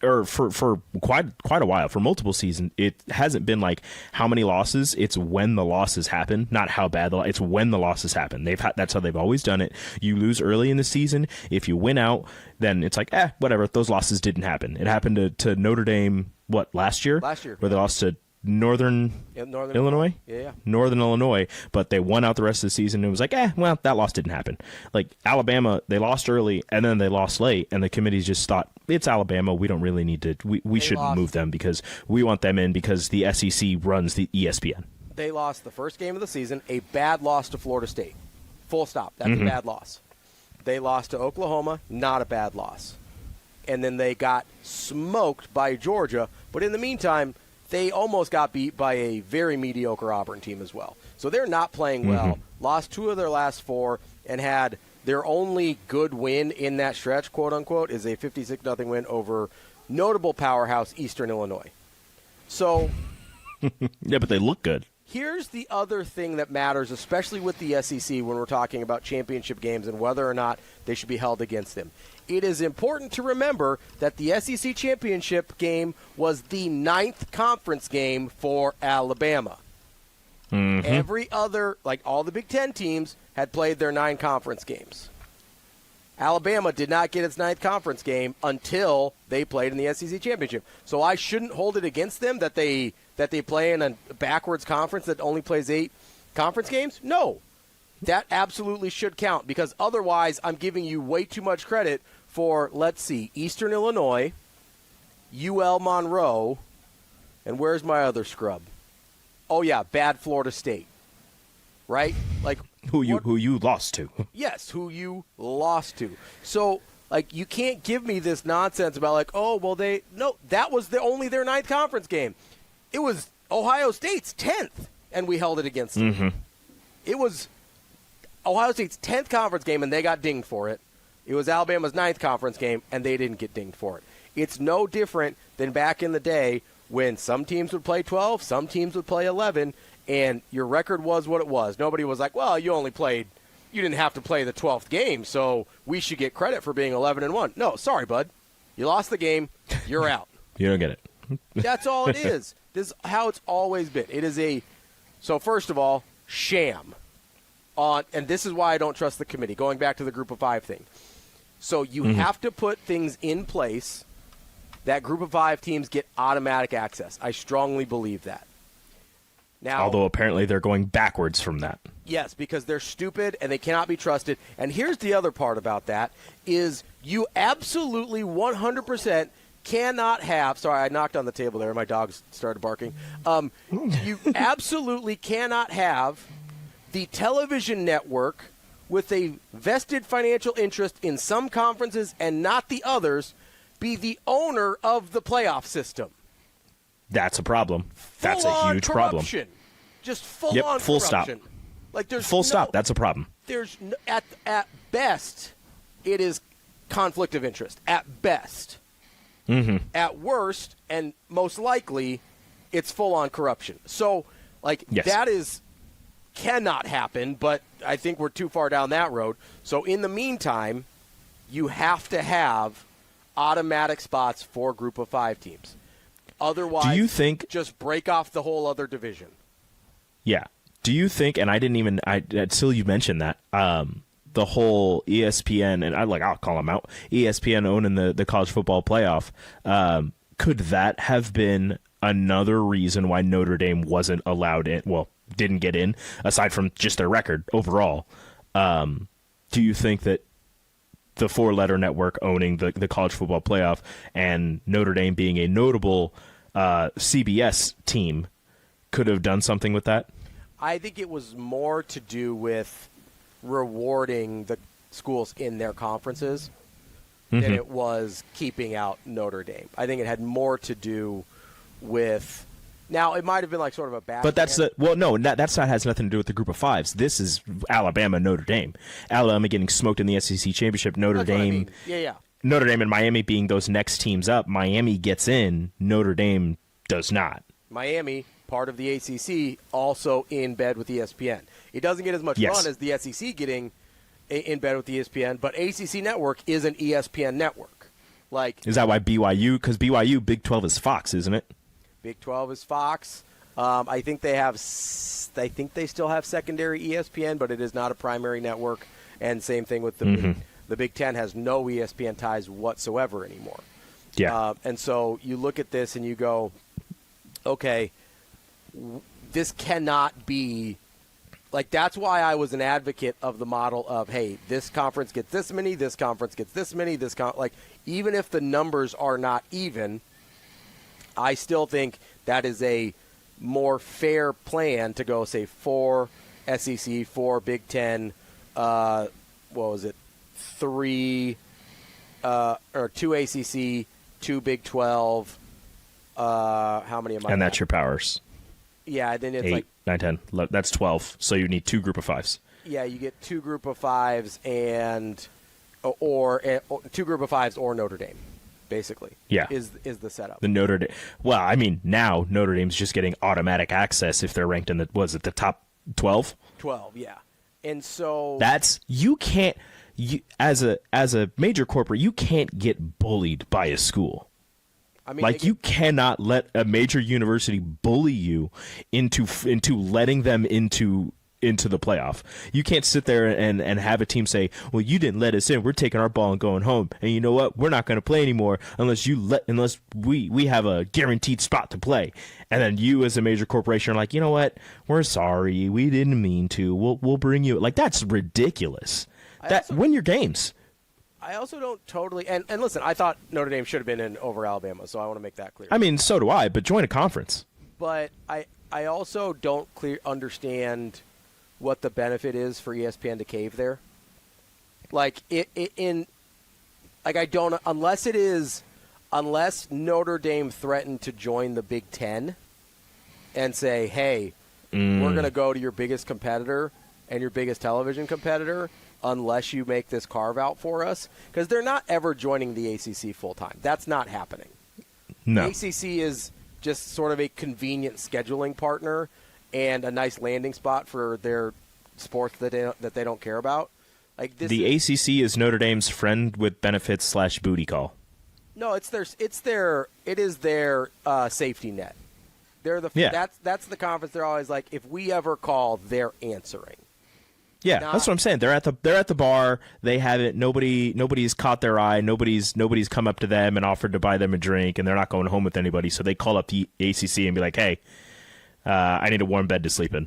or for quite a while, for multiple seasons, it hasn't been like how many losses. It's when the losses happen, not how bad it's when the losses happen. That's how they've always done it. You lose early in the season. If you win out, then it's like, whatever. Those losses didn't happen. It happened to Notre Dame, last year? Last year. Where they lost to Northern Illinois? Yeah. Northern Illinois, but they won out the rest of the season. It was like, that loss didn't happen. Like Alabama, they lost early and then they lost late, and the committees just thought, it's Alabama. We don't really need to. We shouldn't move them because we want them in because the SEC runs the ESPN. They lost the first game of the season, a bad loss to Florida State. Full stop. That's a bad loss. They lost to Oklahoma, not a bad loss. And then they got smoked by Georgia, but in the meantime, they almost got beat by a very mediocre Auburn team as well. So they're not playing well. Lost 2 of their last 4 and had their only good win in that stretch, quote unquote, is a 56-0 win over notable powerhouse Eastern Illinois. So yeah, but they look good. Here's the other thing that matters, especially with the SEC when we're talking about championship games and whether or not they should be held against them. It is important to remember that the SEC championship game was the 9th conference game for Alabama. Every other, like all the Big Ten teams, had played their 9 conference games. Alabama did not get its 9th conference game until they played in the SEC championship. So I shouldn't hold it against them that they play in a backwards conference that only plays 8 conference games? No. That absolutely should count, because otherwise I'm giving you way too much credit for, let's see, Eastern Illinois, UL Monroe, and where's my other scrub? Oh, yeah, bad Florida State, right? Like who you lost to. Yes, who you lost to. So, like, you can't give me this nonsense about, like, oh, well, that was only their 9th conference game. It was Ohio State's 10th, and we held it against them. It was Ohio State's 10th conference game, and they got dinged for it. It was Alabama's 9th conference game, and they didn't get dinged for it. It's no different than back in the day when some teams would play 12, some teams would play 11, and your record was what it was. Nobody was like, well, you didn't have to play the 12th game, so we should get credit for being 11-1. No, sorry, bud. You lost the game. You're out. You don't get it. That's all it is. This is how it's always been. It is so first of all, sham. And this is why I don't trust the committee, going back to the group of 5 thing. So you have to put things in place that group of 5 teams get automatic access. I strongly believe that. Now, although apparently they're going backwards from that. Yes, because they're stupid and they cannot be trusted. And here's the other part about that is you absolutely 100% cannot have – sorry, I knocked on the table there. My dog started barking. You absolutely cannot have the television network with a vested financial interest in some conferences and not the others be the owner of the playoff system. That's a problem. That's a huge problem. Just full on full corruption. stop. Like there's full stop. That's a problem. There's at best, it is conflict of interest. At best. At worst, and most likely, it's full on corruption. So, like that cannot happen. But I think we're too far down that road. So in the meantime, you have to have automatic spots for group of 5 teams. Otherwise, do you think just break off the whole other division? Yeah. Do you think? And I didn't even. Until you mentioned that the whole ESPN and I'll call them out. ESPN owning the college football playoff. Could that have been another reason why Notre Dame wasn't allowed in? Well, didn't get in aside from just their record overall. Do you think that the 4-letter network owning the college football playoff and Notre Dame being a notable CBS team could have done something with that? I think it was more to do with rewarding the schools in their conferences than it was keeping out Notre Dame. I think it had more to do with – now, it might have been like sort of a bad – But that's that has nothing to do with the group of 5s. This is Alabama, Notre Dame. Alabama getting smoked in the SEC championship. Notre Dame Notre Dame and Miami being those next teams up. Miami gets in. Notre Dame does not. Miami, part of the ACC, also in bed with ESPN. It doesn't get as much fun as the SEC getting in bed with ESPN, but ACC Network is an ESPN network. Is that why BYU? Because BYU, Big 12 is Fox, isn't it? Big 12 is Fox. I think they still have secondary ESPN, but it is not a primary network. And same thing with the Big 10 has no ESPN ties whatsoever anymore. Yeah. And so you look at this and you go, okay, this cannot be – that's why I was an advocate of the model of, hey, this conference gets this many, this conference gets this many, even if the numbers are not even, I still think that is a more fair plan to go, say, 4 SEC, 4 Big 10, 3 or 2 ACC, 2 Big 12. How many am I? And that's your powers. Yeah, then it's 8, 9, 10. That's 12. So you need 2 group of 5s. Yeah, you get 2 group of 5s or 2 group of 5s or Notre Dame, basically. Yeah, is the setup. The Notre Dame. Well, I mean, now Notre Dame's just getting automatic access if they're ranked in the top 12. 12, yeah. And so that's you can't. As a major corporate, you can't get bullied by a school. I mean, you cannot let a major university bully you into letting them into into the playoff. You can't sit there and have a team say, well, you didn't let us in. We're taking our ball and going home. And you know what? We're not going to play anymore unless we have a guaranteed spot to play. And then you as a major corporation are like, you know what? We're sorry. We didn't mean to. We'll bring you. Like, that's ridiculous. Win your games. I also don't totally and listen, I thought Notre Dame should have been in over Alabama, so I want to make that clear. I mean, so do I, but join a conference. But I also don't understand what the benefit is for ESPN to cave there. Like I don't unless Notre Dame threatened to join the Big Ten and say, hey, we're going to go to your biggest competitor and your biggest television competitor unless you make this carve-out for us. Because they're not ever joining the ACC full-time. That's not happening. No. The ACC is just sort of a convenient scheduling partner and a nice landing spot for their sports that they don't care about. Like the ACC is Notre Dame's friend with benefits / booty call. No, it is their safety net. They're that's the conference. They're always like, if we ever call, they're answering. Yeah, that's what I'm saying. They're at the bar. They have it. Nobody's caught their eye. Nobody's come up to them and offered to buy them a drink, and they're not going home with anybody. So they call up the ACC and be like, "Hey, I need a warm bed to sleep in."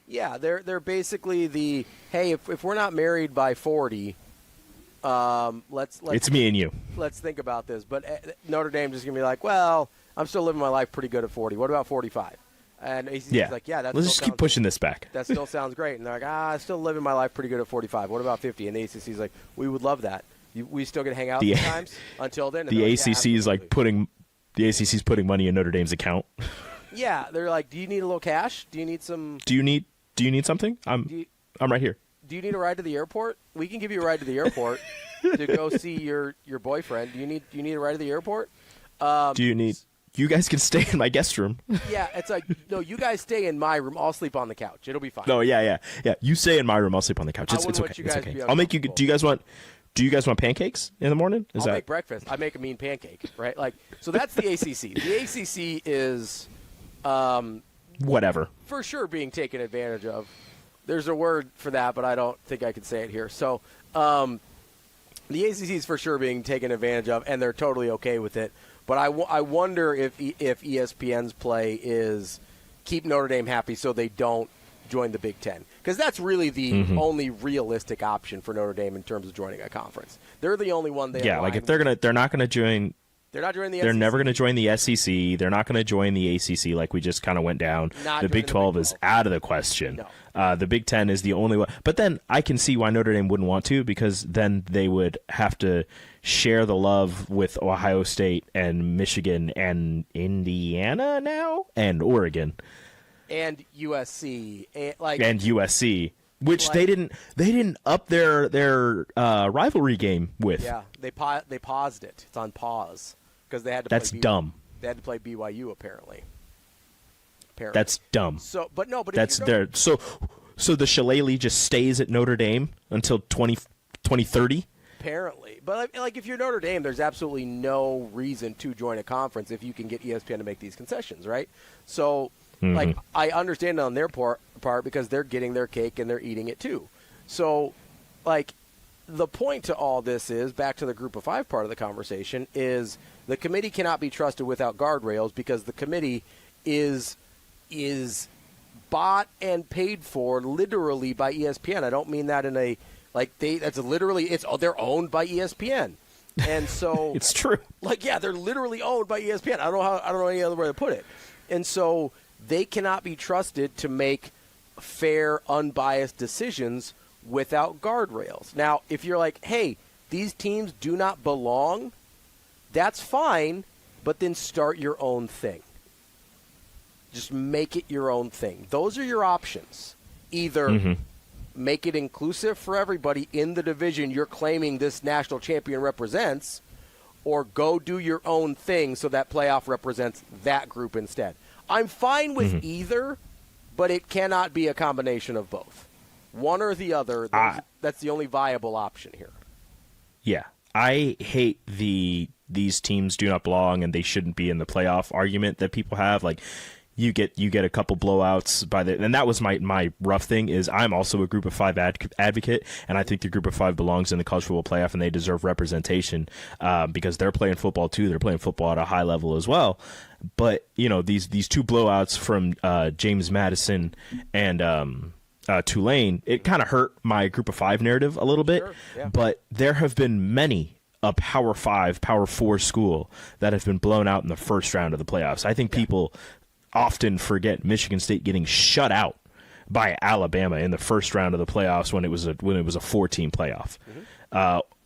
Yeah, they're basically the hey. If we're not married by 40, let's it's me and you. Let's think about this. But Notre Dame's just gonna be like, well, I'm still living my life pretty good at 40. What about 45? And ACC's like, yeah, let's just keep pushing this back. That still sounds great. And they're like, I'm still living my life pretty good at 45. What about 50? And the ACC's like, we would love that. We still get to hang out sometimes. Until then, the ACC is like putting money in Notre Dame's account. Yeah, they're like, do you need a little cash? Do you need some? Do you need something? I'm right here. Do you need a ride to the airport? We can give you a ride to the airport to go see your boyfriend. Do you need a ride to the airport? You guys can stay in my guest room. Yeah, it's like, no, you guys stay in my room. I'll sleep on the couch. It'll be fine. No, yeah. You stay in my room. I'll sleep on the couch. It's okay. I'll make you. Do you guys want pancakes in the morning? I'll make breakfast. I make a mean pancake, right? Like, so that's the ACC. The ACC is whatever. For sure being taken advantage of. There's a word for that, but I don't think I can say it here. So the ACC is for sure being taken advantage of, and they're totally okay with it. But I wonder if ESPN's play is keep Notre Dame happy so they don't join the Big Ten. Because that's really the only realistic option for Notre Dame in terms of joining a conference. They're the only one they like if they're not going to join. They're not joining the They're SEC. never going to join the SEC. They're not going to join the ACC like we just kind of went down. The Big 12 is out of the question. No. The Big 10 is the only one. But then I can see why Notre Dame wouldn't want to, because then they would have to share the love with Ohio State and Michigan and Indiana now and Oregon. And USC. And USC. Which they didn't up their rivalry game with. Yeah, they paused it. It's on pause because they had to. That's dumb. They had to play BYU apparently. That's dumb. So, but that's there. So the shillelagh just stays at Notre Dame until 2030. Apparently, but like if you're Notre Dame, there's absolutely no reason to join a conference if you can get ESPN to make these concessions, right? So. Like, I understand it on their part because they're getting their cake and they're eating it too. So, like, the point to all this is, back to the group of five part of the conversation, is the committee cannot be trusted without guardrails because the committee is bought and paid for literally by ESPN. I don't mean that in a, like, they're owned by ESPN. And so. It's true. Like, yeah, they're literally owned by ESPN. I don't know any other way to put it. And so. They cannot be trusted to make fair, unbiased decisions without guardrails. Now, if you're like, hey, these teams do not belong, that's fine, but then start your own thing. Just make it your own thing. Those are your options. Either make it inclusive for everybody in the division you're claiming this national champion represents, or go do your own thing so that playoff represents that group instead. I'm fine with either, but it cannot be a combination of both. One or the other, that's the only viable option here. Yeah. I hate these teams do not belong and they shouldn't be in the playoff argument that people have. Like, you get a couple blowouts and that was my rough thing is I'm also a group of 5 advocate, and I think the group of 5 belongs in the college football playoff, and they deserve representation because they're playing football too. They're playing football at a high level as well. But these 2 blowouts from James Madison and Tulane, it kind of hurt my group of 5 narrative a little bit. Sure, yeah. But there have been many a Power 5, Power 4 school that have been blown out in the first round of the playoffs. I think people often forget Michigan State getting shut out by Alabama in the first round of the playoffs when it was a 4-team playoff.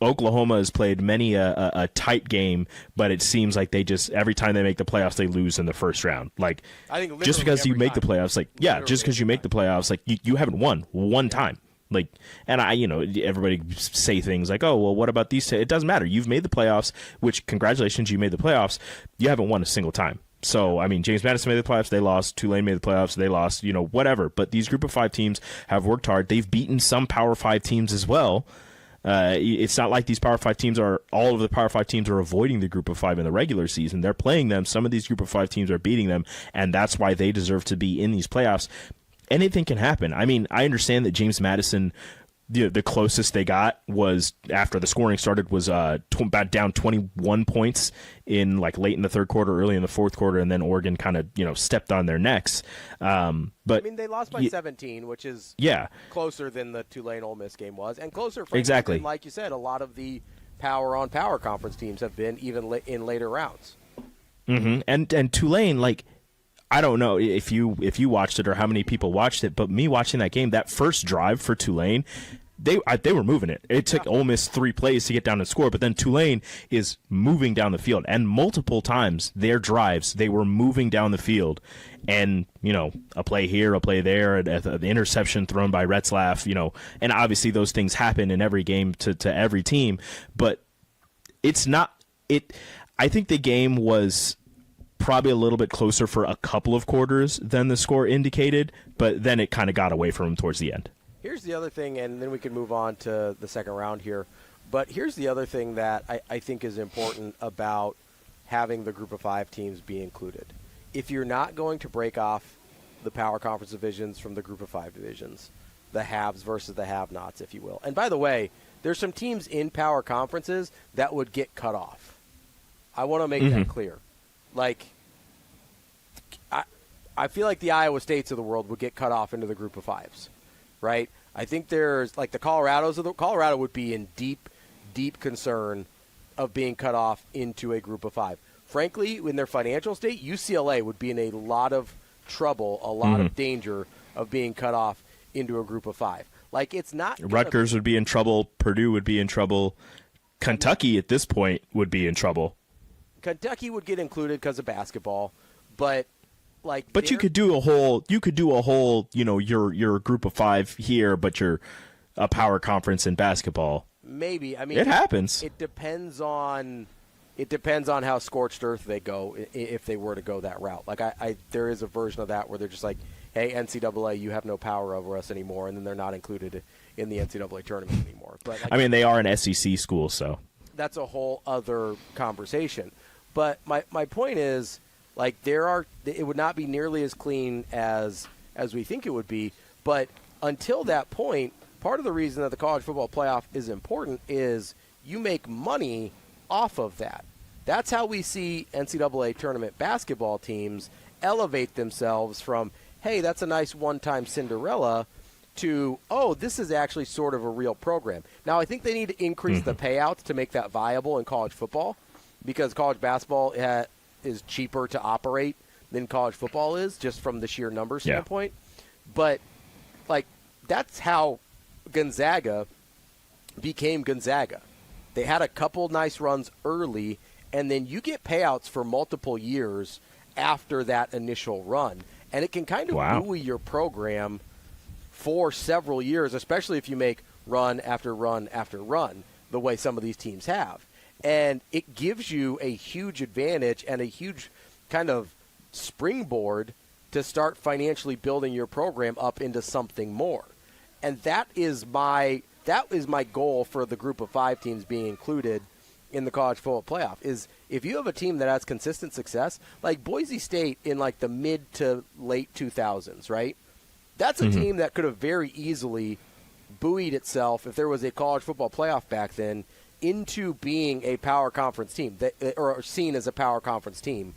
Oklahoma has played many a tight game, but it seems like they just every time they make the playoffs they lose in the first round. Like I think just because you make the playoffs, just because you make the playoffs, like you haven't won one time. Like, and everybody say things like, oh, well, what about these? It doesn't matter. You've made the playoffs, which congratulations, you made the playoffs. You haven't won a single time. So, I mean, James Madison made the playoffs, they lost. Tulane made the playoffs, they lost, whatever. But these group of 5 teams have worked hard. They've beaten some Power 5 teams as well. It's not like these Power 5 teams all of the Power 5 teams are avoiding the group of 5 in the regular season. They're playing them. Some of these group of 5 teams are beating them, and that's why they deserve to be in these playoffs. Anything can happen. I mean, I understand that James Madison, the closest they got was after the scoring started was about down 21 points in late in the third quarter, early in the fourth quarter, and then Oregon kind of stepped on their necks. But I mean, they lost by 17, which is closer than the Tulane Ole Miss game was, and closer frankly, than, like you said, a lot of the power conference teams have been even in later rounds. Mm-hmm. And Tulane, I don't know if you watched it or how many people watched it, but me watching that game, that first drive for Tulane, they were moving it. It took Ole Miss 3 plays to get down and score, but then Tulane is moving down the field, and multiple times their drives they were moving down the field, and a play here, a play there, the interception thrown by Retzlaff, and obviously those things happen in every game to every team, but it's not it. I think the game was probably a little bit closer for a couple of quarters than the score indicated, but then it kind of got away from him towards the end. Here's the other thing, and then we can move on to the second round here, but here's the other thing that I think is important about having the group of 5 teams be included. If you're not going to break off the power conference divisions from the group of 5 divisions, the haves versus the have-nots, if you will. And by the way, there's some teams in power conferences that would get cut off. I want to make that clear. I feel like the Iowa States of the world would get cut off into the group of 5s, right? I think there's the Colorado would be in deep, deep concern of being cut off into a group of 5. Frankly, in their financial state, UCLA would be in a lot of trouble, a lot of danger of being cut off into a group of 5. It's not. Rutgers would be in trouble. Purdue would be in trouble. Kentucky at this point would be in trouble. Kentucky would get included because of basketball, but you could do a whole your group of 5 here, but you're a power conference in basketball. Maybe. I mean, it happens. It depends on how scorched earth they go if they were to go that route. There is a version of that where they're just hey, NCAA, you have no power over us anymore, and then they're not included in the NCAA tournament anymore. But they are an SEC school, so that's a whole other conversation. But my point is, it would not be nearly as clean as we think it would be. But until that point, part of the reason that the college football playoff is important is you make money off of that. That's how we see NCAA tournament basketball teams elevate themselves from, hey, that's a nice one-time Cinderella, to, oh, this is actually sort of a real program. Now, I think they need to increase the payouts to make that viable in college football, because college basketball is cheaper to operate than college football is, just from the sheer numbers standpoint. But, that's how Gonzaga became Gonzaga. They had a couple nice runs early, and then you get payouts for multiple years after that initial run. And it can kind of buoy your program for several years, especially if you make run after run after run, the way some of these teams have. And it gives you a huge advantage and a huge kind of springboard to start financially building your program up into something more. And that is my goal for the group of 5 teams being included in the college football playoff is if you have a team that has consistent success, like Boise State in like the mid to late 2000s, right? That's a team that could have very easily buoyed itself if there was a college football playoff back then into being a power conference team or seen as a power conference team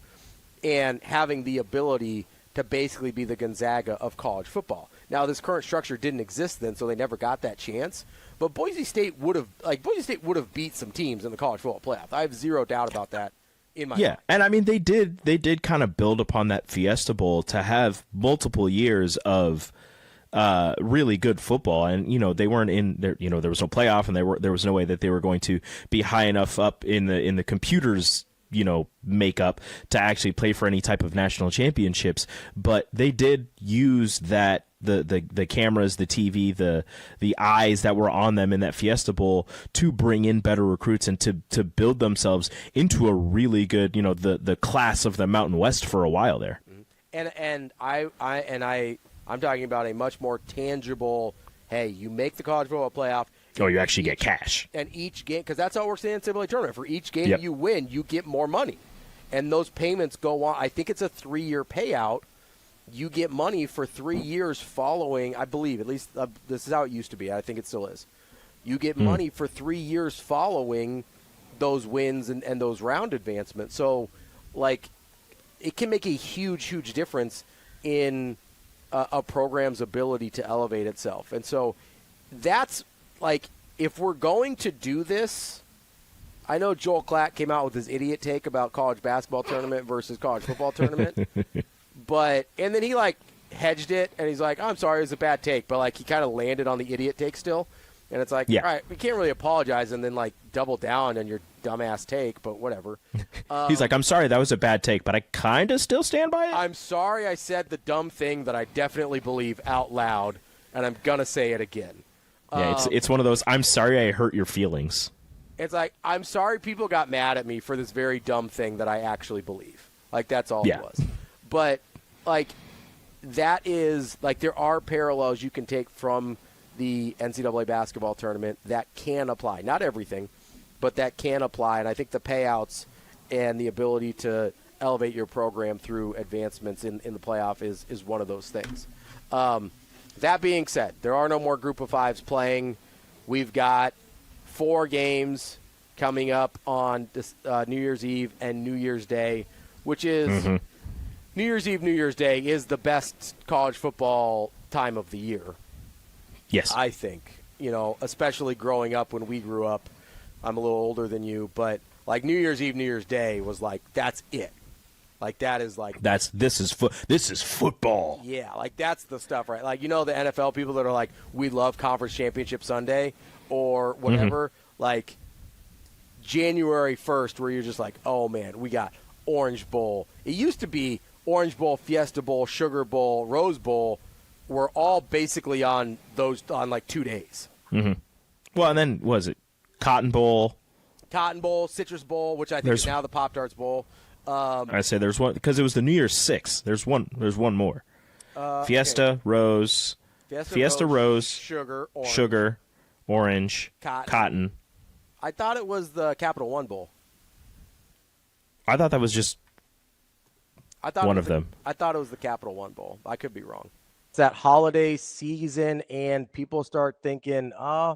and having the ability to basically be the Gonzaga of college football. Now, this current structure didn't exist then, so they never got that chance. But Boise State would have beat some teams in the college football playoff. I have zero doubt about that in my mind. And I mean they did kind of build upon that Fiesta Bowl to have multiple years of really good football, and they weren't in there. There was no playoff, and there was no way that they were going to be high enough up in the computers makeup to actually play for any type of national championships. But they did use that the cameras, the TV, the eyes that were on them in that Fiesta Bowl to bring in better recruits and to build themselves into a really good the class of the Mountain West for a while there. And I'm talking about a much more tangible. Hey, you make the college football playoff. Oh, you actually get cash. And each game, because that's how it works in the NCAA tournament. For each game you win, you get more money. And those payments go on. I think it's a 3-year payout. You get money for 3 years following, I believe, at least this is how it used to be. I think it still is. You get money for 3 years following those wins and those round advancements. So, it can make a huge, huge difference in a program's ability to elevate itself. And so that's, if we're going to do this, I know Joel Klatt came out with his idiot take about college basketball tournament versus college football tournament. And then he hedged it, and he's like, I'm sorry, it was a bad take. But he kind of landed on the idiot take still. And it's all right, we can't really apologize and then double down on your dumbass take, but whatever. He's like, I'm sorry, that was a bad take, but I kind of still stand by it. I'm sorry I said the dumb thing that I definitely believe out loud, and I'm going to say it again. Yeah, it's one of those, I'm sorry I hurt your feelings. It's I'm sorry people got mad at me for this very dumb thing that I actually believe. That's all it was. But, that is, there are parallels you can take from the NCAA basketball tournament that can apply. Not everything, but that can apply. And I think the payouts and the ability to elevate your program through advancements in the playoff is one of those things. That being said, there are no more Group of Fives playing. We've got 4 games coming up on this, New Year's Eve and New Year's Day, which is New Year's Eve, New Year's Day is the best college football time of the year. Yes. I think, especially growing up when we grew up. I'm a little older than you, but New Year's Eve, New Year's Day was that's it. That is this is football. Yeah, that's the stuff, right? The NFL people that are we love Conference Championship Sunday or whatever. January 1st, where you're just oh man, we got Orange Bowl. It used to be Orange Bowl, Fiesta Bowl, Sugar Bowl, Rose Bowl. Were all basically on 2 days. Well, and then was it Cotton Bowl, Citrus Bowl, which I think is now the Pop-Tarts Bowl. I say there's one because it was the New Year's 6. There's one more. Fiesta, okay. Rose, Fiesta Rose, Sugar, Orange, Cotton. I thought it was the Capital One Bowl. I thought that was just one of them. I thought it was the Capital One Bowl. I could be wrong. It's that holiday season, and people start thinking,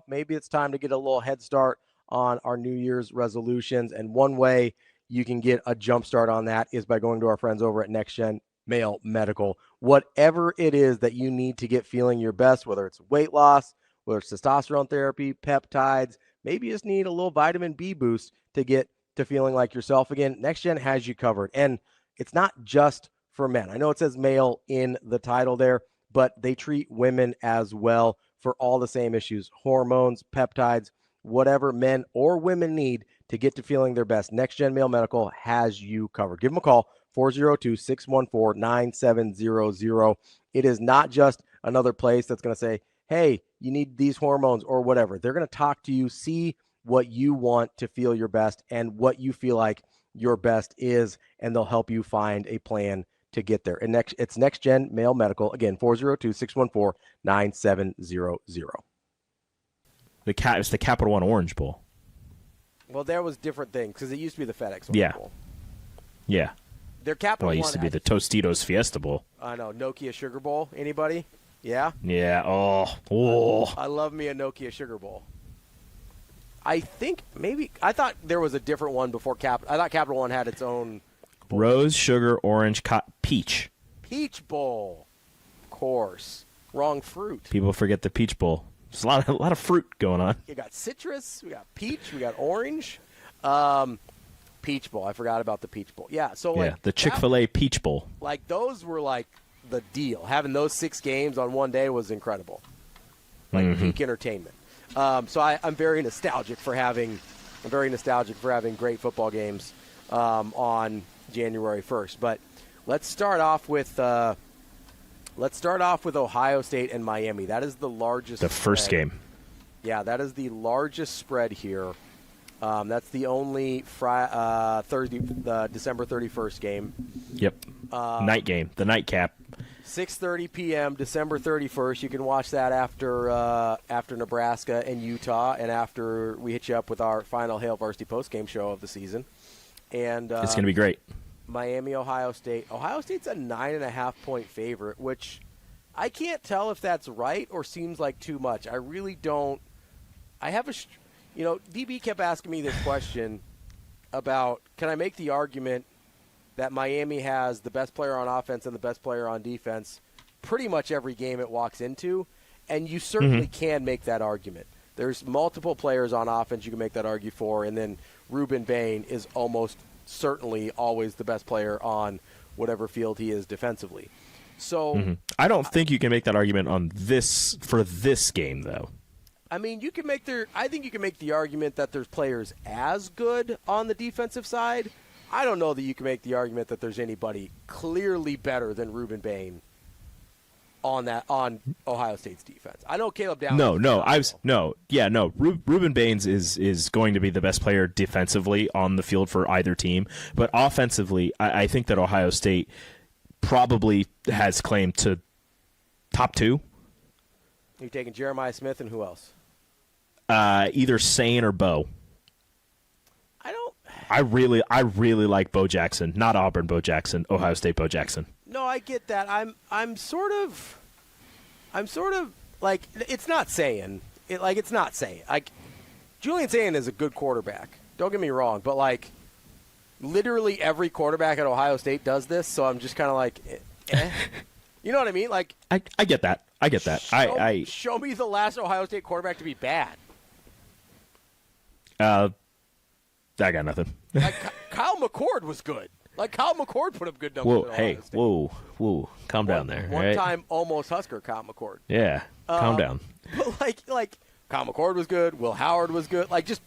maybe it's time to get a little head start on our New Year's resolutions. And one way you can get a jump start on that is by going to our friends over at Next Gen Male Medical. Whatever it is that you need to get feeling your best, whether it's weight loss, whether it's testosterone therapy, peptides, maybe you just need a little vitamin B boost to get to feeling like yourself again, Next Gen has you covered. And it's not just for men. I know it says male in the title there, but they treat women as well for all the same issues, hormones, peptides, whatever men or women need to get to feeling their best. Next Gen Male Medical has you covered. Give them a call, 402-614-9700. It is not just another place that's going to say, hey, you need these hormones or whatever. They're going to talk to you, see what you want to feel your best and what you feel like your best is, and they'll help you find a plan to get there. And it's Next Gen Male Medical. Again, 402-614-9700. It's the Capital One Orange Bowl. Well, there was different things because it used to be the FedEx Yeah. Bowl. Yeah. Their Capital Well, it One used to be had- the Tostitos Fiesta Bowl. I know, Nokia Sugar Bowl. Anybody? Yeah? Yeah. Oh. I love me a Nokia Sugar Bowl. I thought there was a different one before I thought Capital One had its own Rose, sugar, orange, peach. Peach Bowl. Of course. Wrong fruit. People forget the Peach Bowl. There's a lot of fruit going on. You got citrus, we got peach, we got orange. Peach Bowl. I forgot about the Peach Bowl. Yeah, so like the Chick-fil-A Peach Bowl. Like those were like the deal. Having those 6 games on one day was incredible. Like peak entertainment. So I'm very nostalgic for having great football games on January 1st. But let's start off with Ohio State and Miami. That is the largest. The first spread. game. Yeah, that is the largest spread here. That's the only the December 31st game. Yep. Night game, the nightcap. 6:30 p.m. December 31st. You can watch that after Nebraska and Utah, and after we hit you up with our final Hail Varsity postgame show of the season. And it's going to be great. Miami, Ohio State. Ohio State's a 9.5-point favorite, which I can't tell if that's right or seems like too much. I really don't. I have DB kept asking me this question about, can I make the argument that Miami has the best player on offense and the best player on defense pretty much every game it walks into? And you certainly can make that argument. There's multiple players on offense you can make that argue for, and then Ruben Bain is almost certainly always the best player on whatever field he is defensively. So I don't think you can make that argument for this game, though. I mean, I think you can make the argument that there's players as good on the defensive side. I don't know that you can make the argument that there's anybody clearly better than Ruben Bain on Ohio State's defense. I know Caleb Downs. Ruben Baines is going to be the best player defensively on the field for either team, but offensively, I think that Ohio State probably has claim to top 2. You're taking Jeremiah Smith and who else? Either Sane or Bo. I really like Bo Jackson, not Auburn Bo Jackson, Ohio State Bo Jackson. No, I get that. I'm sort of like, it's not saying it, like it's not saying like Julian Sayin is a good quarterback. Don't get me wrong, but like literally every quarterback at Ohio State does this, so I'm just kind of like, you know what I mean? Like I get that. Show me the last Ohio State quarterback to be bad. I got nothing. Like Kyle McCord was good. Like Kyle McCord put up good numbers. Whoa, calm down there. One time, almost Husker Kyle McCord. Yeah, calm down. But like Kyle McCord was good. Will Howard was good. Like just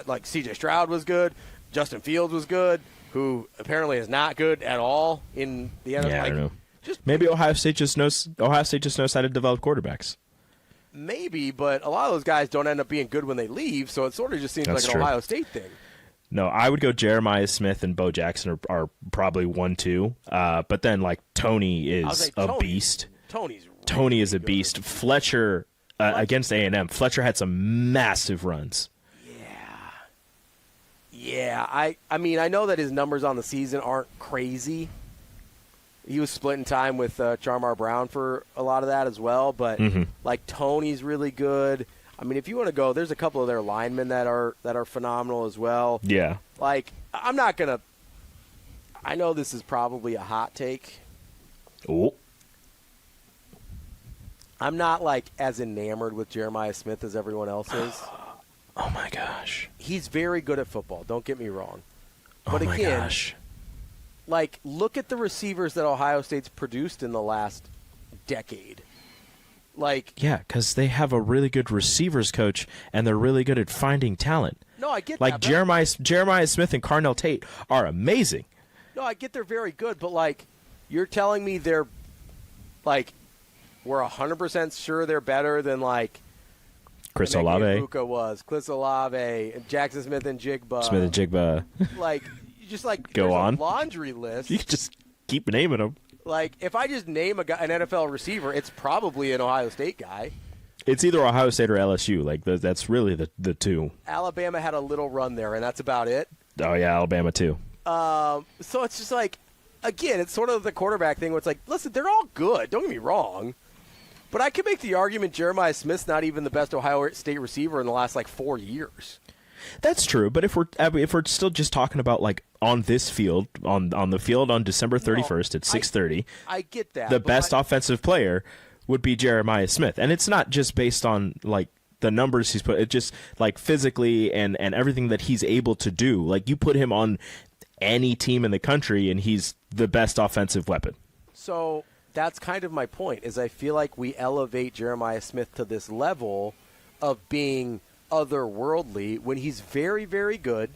like C.J. Stroud was good. Justin Fields was good. Who apparently is not good at all in the NFL. Yeah, I don't know. Maybe Ohio State just knows how to develop quarterbacks. Maybe, but a lot of those guys don't end up being good when they leave, so it sort of just seems like an Ohio State thing. No, I would go Jeremiah Smith and Bo Jackson are probably 1-2. But then, like, Tony is a beast. Tony is a beast. Fletcher, against A&M, Fletcher had some massive runs. Yeah. I mean, I know that his numbers on the season aren't crazy. He was splitting time with Charmar Brown for a lot of that as well. But, like, Tony's really good. I mean, if you want to go, there's a couple of their linemen that are phenomenal as well. Yeah. Like, I'm not going to – I know this is probably a hot take. Oh. I'm not, like, as enamored with Jeremiah Smith as everyone else is. Oh, my gosh. He's very good at football. Don't get me wrong. But my again, gosh. Like, look at the receivers that Ohio State's produced in the last decade. Like, yeah, because they have a really good receivers coach, and they're really good at finding talent. No, I get like that. Jeremiah Smith and Carnell Tate are amazing. No, I get they're very good, but, like, you're telling me they're, like, we're 100% sure they're better than, like, Chris Olave was, Chris Olave, and Jackson Smith and Jigba. Like, you just, like, go on. A laundry list. You can just keep naming them. Like, if I just name an NFL receiver, it's probably an Ohio State guy. It's either Ohio State or LSU. Like that's really the two. Alabama had a little run there, and that's about it. Oh yeah, Alabama too. So it's just like, again, it's sort of the quarterback thing where it's like, listen, they're all good. Don't get me wrong. But I could make the argument Jeremiah Smith's not even the best Ohio State receiver in the last, 4 years. That's true, but if we're still just talking about, on this field, on the field on December 31st at 6:30, I get that. The best offensive player would be Jeremiah Smith. And it's not just based on, the numbers he's put. It's just, physically and everything that he's able to do. You put him on any team in the country, and he's the best offensive weapon. So that's kind of my point, is I feel like we elevate Jeremiah Smith to this level of being otherworldly when he's very, very good,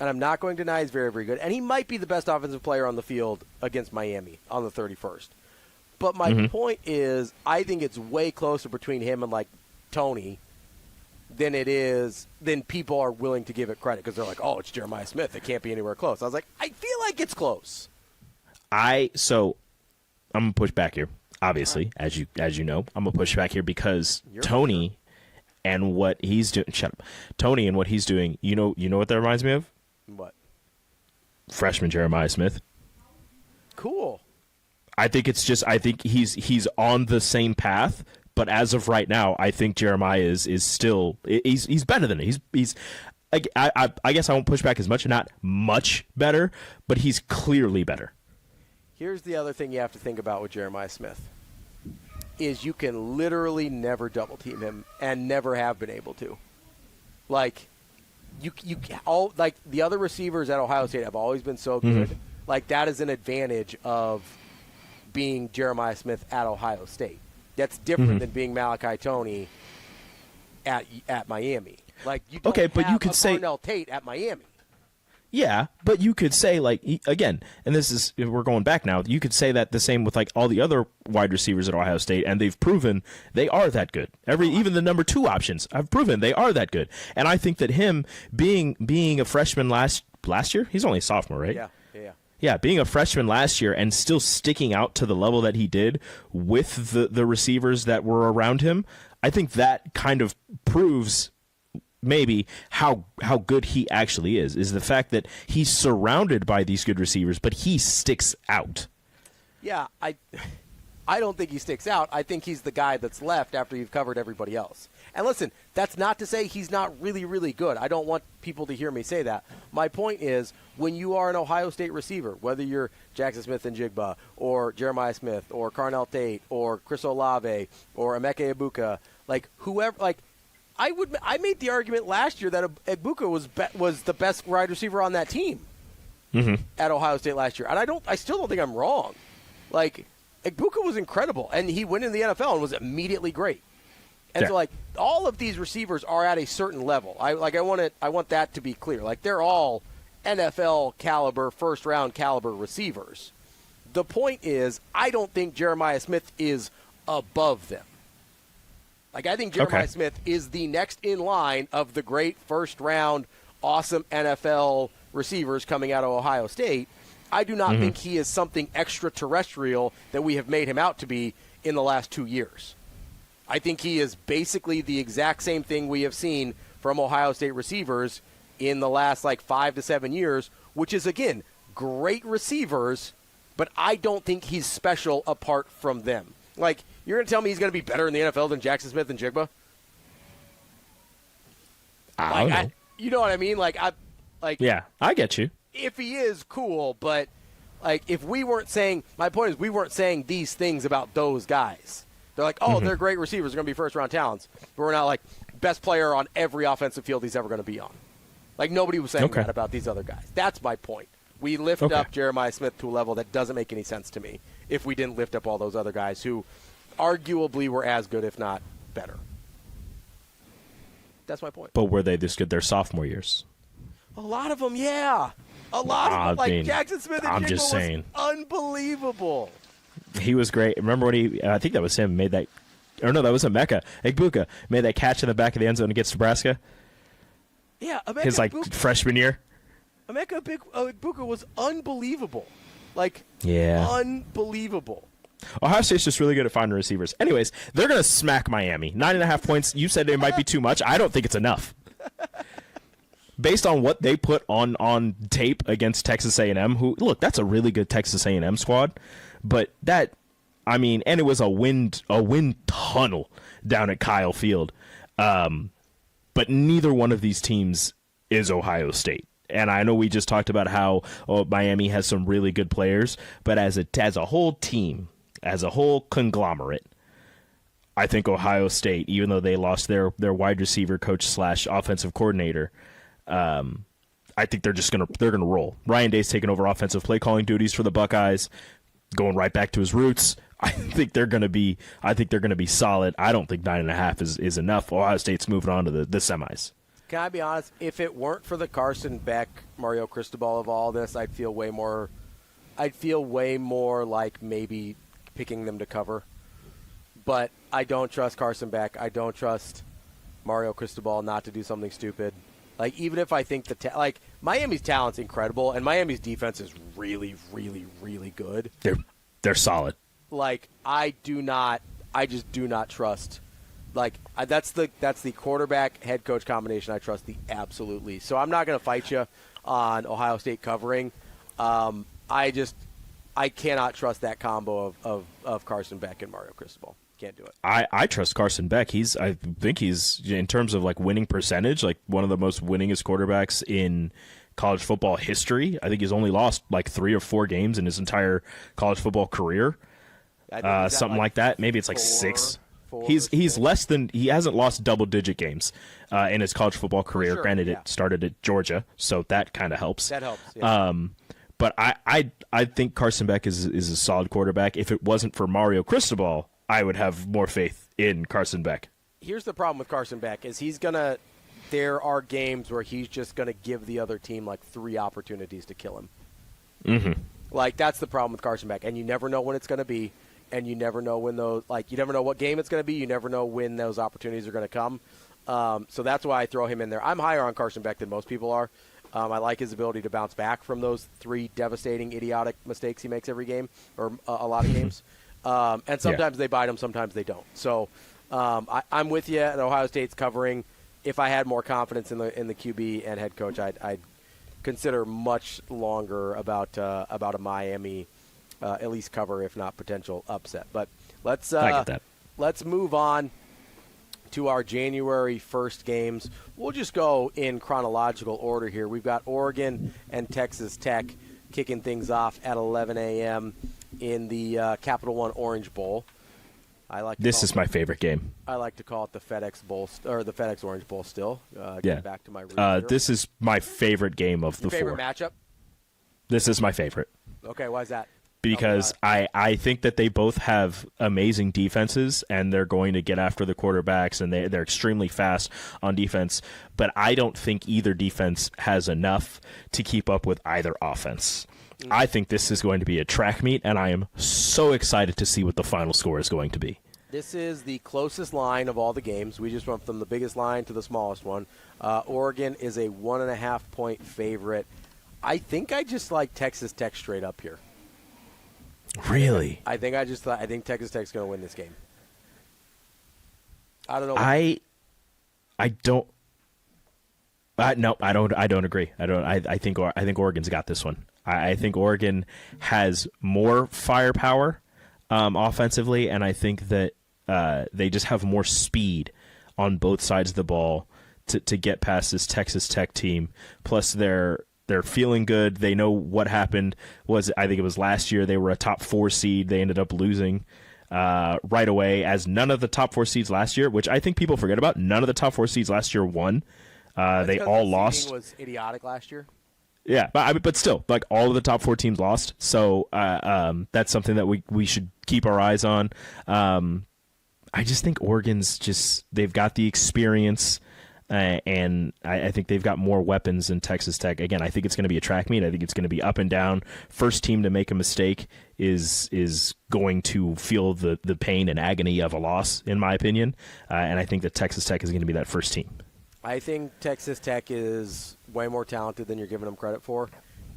and I'm not going to deny he's very, very good, and he might be the best offensive player on the field against Miami on the 31st. But my point is, I think it's way closer between him and, Tony than people are willing to give it credit, because they're like, oh, it's Jeremiah Smith. It can't be anywhere close. I was like, I feel like it's close. So I'm going to push back here, obviously, as you know. I'm going to push back here because Tony and what he's doing. Shut up. Tony and what he's doing, you know what that reminds me of? What? Freshman Jeremiah Smith. Cool. I think he's on the same path, but as of right now, I think Jeremiah is still he's better than it. He's I guess I won't push back as much, not much better, but he's clearly better. Here's the other thing you have to think about with Jeremiah Smith is you can literally never double team him and never have been able to. The other receivers at Ohio State have always been so good. That is an advantage of being Jeremiah Smith at Ohio State. That's different than being Malachi Toney at Miami. You don't but you could say Cornell Tate at Miami. Yeah, but you could say, again, and this is, we're going back now, you could say that the same with, all the other wide receivers at Ohio State, and they've proven they are that good. Even the number 2 options have proven they are that good. And I think that him being a freshman last year, he's only a sophomore, right? Yeah. Yeah, being a freshman last year and still sticking out to the level that he did with the receivers that were around him, I think that kind of proves maybe how good he actually is the fact that he's surrounded by these good receivers, but he sticks out. Yeah, I don't think he sticks out. I think he's the guy that's left after you've covered everybody else. And listen, that's not to say he's not really, really good. I don't want people to hear me say that. My point is, when you are an Ohio State receiver, whether you're Jackson Smith-Njigba or Jeremiah Smith or Cornell Tate or Chris Olave or Emeka Egbuka, whoever, I made the argument last year that Egbuka was the best wide receiver on that team at Ohio State last year, and I still don't think I'm wrong. Egbuka was incredible, and he went in the NFL and was immediately great. And so all of these receivers are at a certain level. I want that to be clear. They're all NFL caliber, first round caliber receivers. The point is, I don't think Jeremiah Smith is above them. I think Jeremiah Smith is the next in line of the great first-round, awesome NFL receivers coming out of Ohio State. I do not think he is something extraterrestrial that we have made him out to be in the last 2 years. I think he is basically the exact same thing we have seen from Ohio State receivers in the last 5 to 7 years, which is, again, great receivers, but I don't think he's special apart from them. You're going to tell me he's going to be better in the NFL than Jackson Smith-Njigba? I don't know. You know what I mean? Yeah, I get you. If he is, cool, but if we weren't saying, my point is, we weren't saying these things about those guys. They're they're great receivers, they're going to be first-round talents, but we're not best player on every offensive field he's ever going to be on. Nobody was saying that about these other guys. That's my point. We lift up Jeremiah Smith to a level that doesn't make any sense to me if we didn't lift up all those other guys who arguably were as good, if not better. That's my point. But were they this good their sophomore years? A lot of them, yeah. A lot of them, Jackson Smith-Njigba was unbelievable. He was great. Remember when I think that was him, made that, or no, that was Egbuka made that catch in the back of the end zone against Nebraska? Yeah. His freshman year? Emeka Egbuka was unbelievable. Yeah. Unbelievable. Ohio State's just really good at finding receivers. Anyways, they're going to smack Miami. 9.5 points. You said it might be too much. I don't think it's enough. Based on what they put on tape against Texas A&M, who, look, that's a really good Texas A&M squad. But that, I mean, and it was a wind tunnel down at Kyle Field. But neither one of these teams is Ohio State. And I know we just talked about how Miami has some really good players, but as a whole team, as a whole conglomerate, I think Ohio State, even though they lost their wide receiver coach / offensive coordinator, I think they're gonna roll. Ryan Day's taking over offensive play calling duties for the Buckeyes, going right back to his roots. I think they're gonna be solid. I don't think 9.5 is enough. Ohio State's moving on to the semis. Can I be honest? If it weren't for the Carson Beck, Mario Cristobal of all this, I'd feel way more like maybe picking them to cover. But I don't trust Carson Beck. I don't trust Mario Cristobal not to do something stupid. Like, even if I think Miami's talent's incredible, and Miami's defense is really, really, really good. They're solid. Like, I just do not trust. Like, that's the quarterback head coach combination I trust the absolute least. So I'm not going to fight you on Ohio State covering. I cannot trust that combo of Carson Beck and Mario Cristobal. Can't do it. I trust Carson Beck. I think he's in terms of like winning percentage, like one of the most winningest quarterbacks in college football history. I think he's only lost like 3 or 4 games in his entire college football career. Something like that. Maybe it's like 6. He's less than he hasn't lost double-digit games in his college football career. Sure, Granted, yeah. It started at Georgia, so that kind of helps. That helps. Yeah. But I think Carson Beck is a solid quarterback. If it wasn't for Mario Cristobal, I would have more faith in Carson Beck. Here's the problem with Carson Beck is there are games where he's just gonna give the other team like 3 opportunities to kill him. Mm-hmm. Like, that's the problem with Carson Beck, and you never know when it's gonna be. And you never know when you never know what game it's going to be. You never know when those opportunities are going to come. So that's why I throw him in there. I'm higher on Carson Beck than most people are. I like his ability to bounce back from those 3 devastating, idiotic mistakes he makes every game, or a lot of games. And sometimes they bite him, sometimes they don't. So I'm with you at Ohio State's covering. If I had more confidence in the QB and head coach, I'd consider much longer about a Miami. At least cover, if not potential upset. But let's move on to our January 1st games. We'll just go in chronological order here. We've got Oregon and Texas Tech kicking things off at 11 a.m. in the Capital One Orange Bowl. This is my favorite game. I like to call it the FedEx Bowl or the FedEx Orange Bowl. Still, back to my roots. This is my favorite game of the 4. Favorite matchup? This is my favorite. Okay, why is that? Because I think that they both have amazing defenses, and they're going to get after the quarterbacks, and they're extremely fast on defense. But I don't think either defense has enough to keep up with either offense. I think this is going to be a track meet, and I am so excited to see what the final score is going to be. This is the closest line of all the games. We just went from the biggest line to the smallest one. Oregon is a 1.5-point favorite. I think I just like Texas Tech straight up here. Really? I think Texas Tech's going to win this game. I don't know. I don't. No, I don't agree. I think Oregon's got this one. I think Oregon has more firepower offensively, and I think that they just have more speed on both sides of the ball to get past this Texas Tech team. Plus, they're feeling good. They know what happened. I think it was last year. They were a top 4 seed. They ended up losing right away, as none of the top 4 seeds last year, which I think people forget about. None of the top 4 seeds last year won. They all lost. Was idiotic last year. Yeah, but still, like, all of the top 4 teams lost. So that's something that we should keep our eyes on. I just think Oregon's they've got the experience. And I think they've got more weapons than Texas Tech. Again, I think it's going to be a track meet. I think it's going to be up and down. First team to make a mistake is going to feel the pain and agony of a loss, in my opinion. And I think that Texas Tech is going to be that first team. I think Texas Tech is way more talented than you're giving them credit for,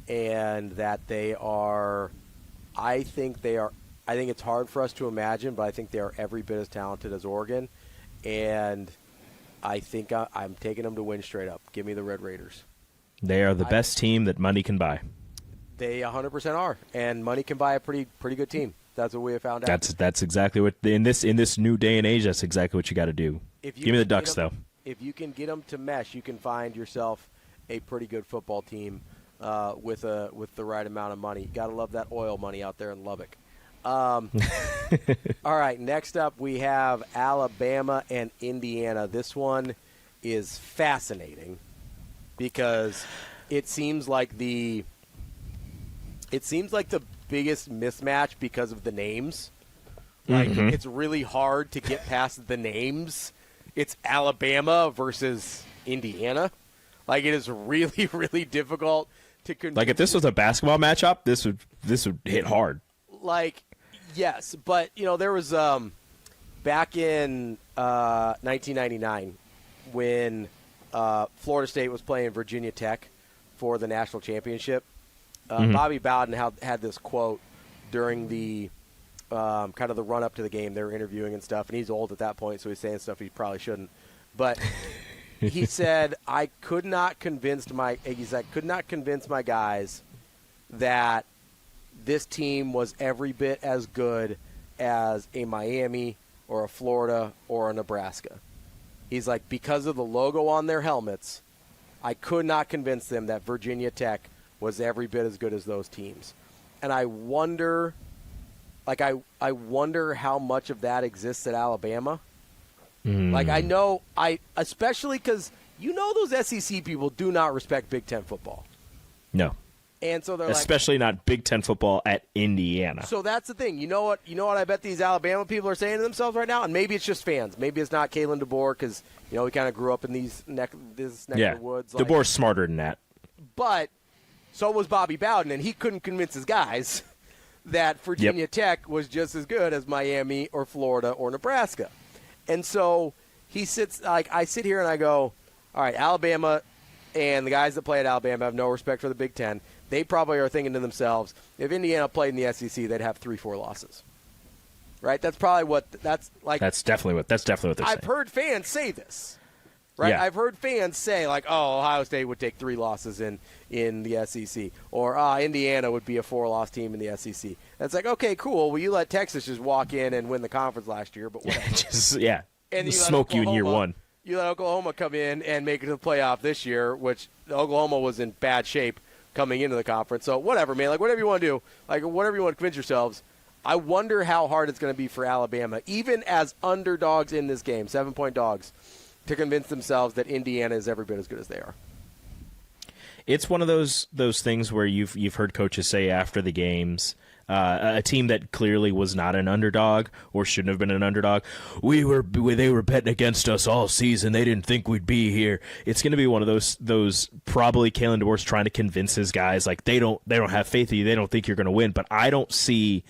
and that I think they are I think it's hard for us to imagine, but I think they are every bit as talented as Oregon. And I think I'm taking them to win straight up. Give me the Red Raiders. They are the best team that money can buy. They 100% are, and money can buy a pretty good team. That's what we have found out. That's exactly what in this new day and age. That's exactly what you got to do. Give me the Ducks, though. If you can get them to mesh, you can find yourself a pretty good football team with the right amount of money. You got to love that oil money out there in Lubbock. All right, next up we have Alabama and Indiana. This one is fascinating because it seems like the biggest mismatch because of the names. Like it's really hard to get past the names. It's Alabama versus Indiana. Like it is really, really difficult to convince. Like if this was a basketball matchup, this would hit hard. Like yes, but there was back in 1999 when Florida State was playing Virginia Tech for the national championship. Bobby Bowden had this quote during the kind of the run up to the game. They were interviewing and stuff, and he's old at that point, so he's saying stuff he probably shouldn't. But he said, I could not convince my guys that this team was every bit as good as a Miami or a Florida or a Nebraska. He's like, because of the logo on their helmets, I could not convince them that Virginia Tech was every bit as good as those teams. And I wonder, I wonder how much of that exists at Alabama. Like, I know, especially because those SEC people do not respect Big Ten football. No. And so they're especially not Big Ten football at Indiana. So that's the thing. You know what I bet these Alabama people are saying to themselves right now? And maybe it's just fans. Maybe it's not Kalen DeBoer because, we kind of grew up in this neck of the woods. DeBoer's smarter than that. But so was Bobby Bowden, and he couldn't convince his guys that Virginia Tech was just as good as Miami or Florida or Nebraska. And so I sit here and I go, all right, Alabama and the guys that play at Alabama have no respect for the Big Ten. They probably are thinking to themselves, if Indiana played in the SEC, they'd have 3-4 losses. Right? That's probably that's like. That's definitely what they're saying. I've heard fans say this. Right? Yeah. I've heard fans say, like, Ohio State would take 3 losses in the SEC. Or, Indiana would be a 4-loss team in the SEC. That's like, okay, cool. Well, you let Texas just walk in and win the conference last year, but whatever. And smoke you in year one. You let Oklahoma come in and make it to the playoff this year, which Oklahoma was in bad shape coming into the conference. So whatever, man. Like, whatever you want to do. Like, whatever you want to convince yourselves. I wonder how hard it's going to be for Alabama, even as underdogs in this game, 7-point dogs, to convince themselves that Indiana is every bit as good as they are. It's one of those things where you've heard coaches say after the games, a team that clearly was not an underdog or shouldn't have been an underdog. They were betting against us all season. They didn't think we'd be here. It's going to be one of those probably Kalen DeBoer's trying to convince his guys like they don't have faith in you. They don't think you're going to win. But I don't see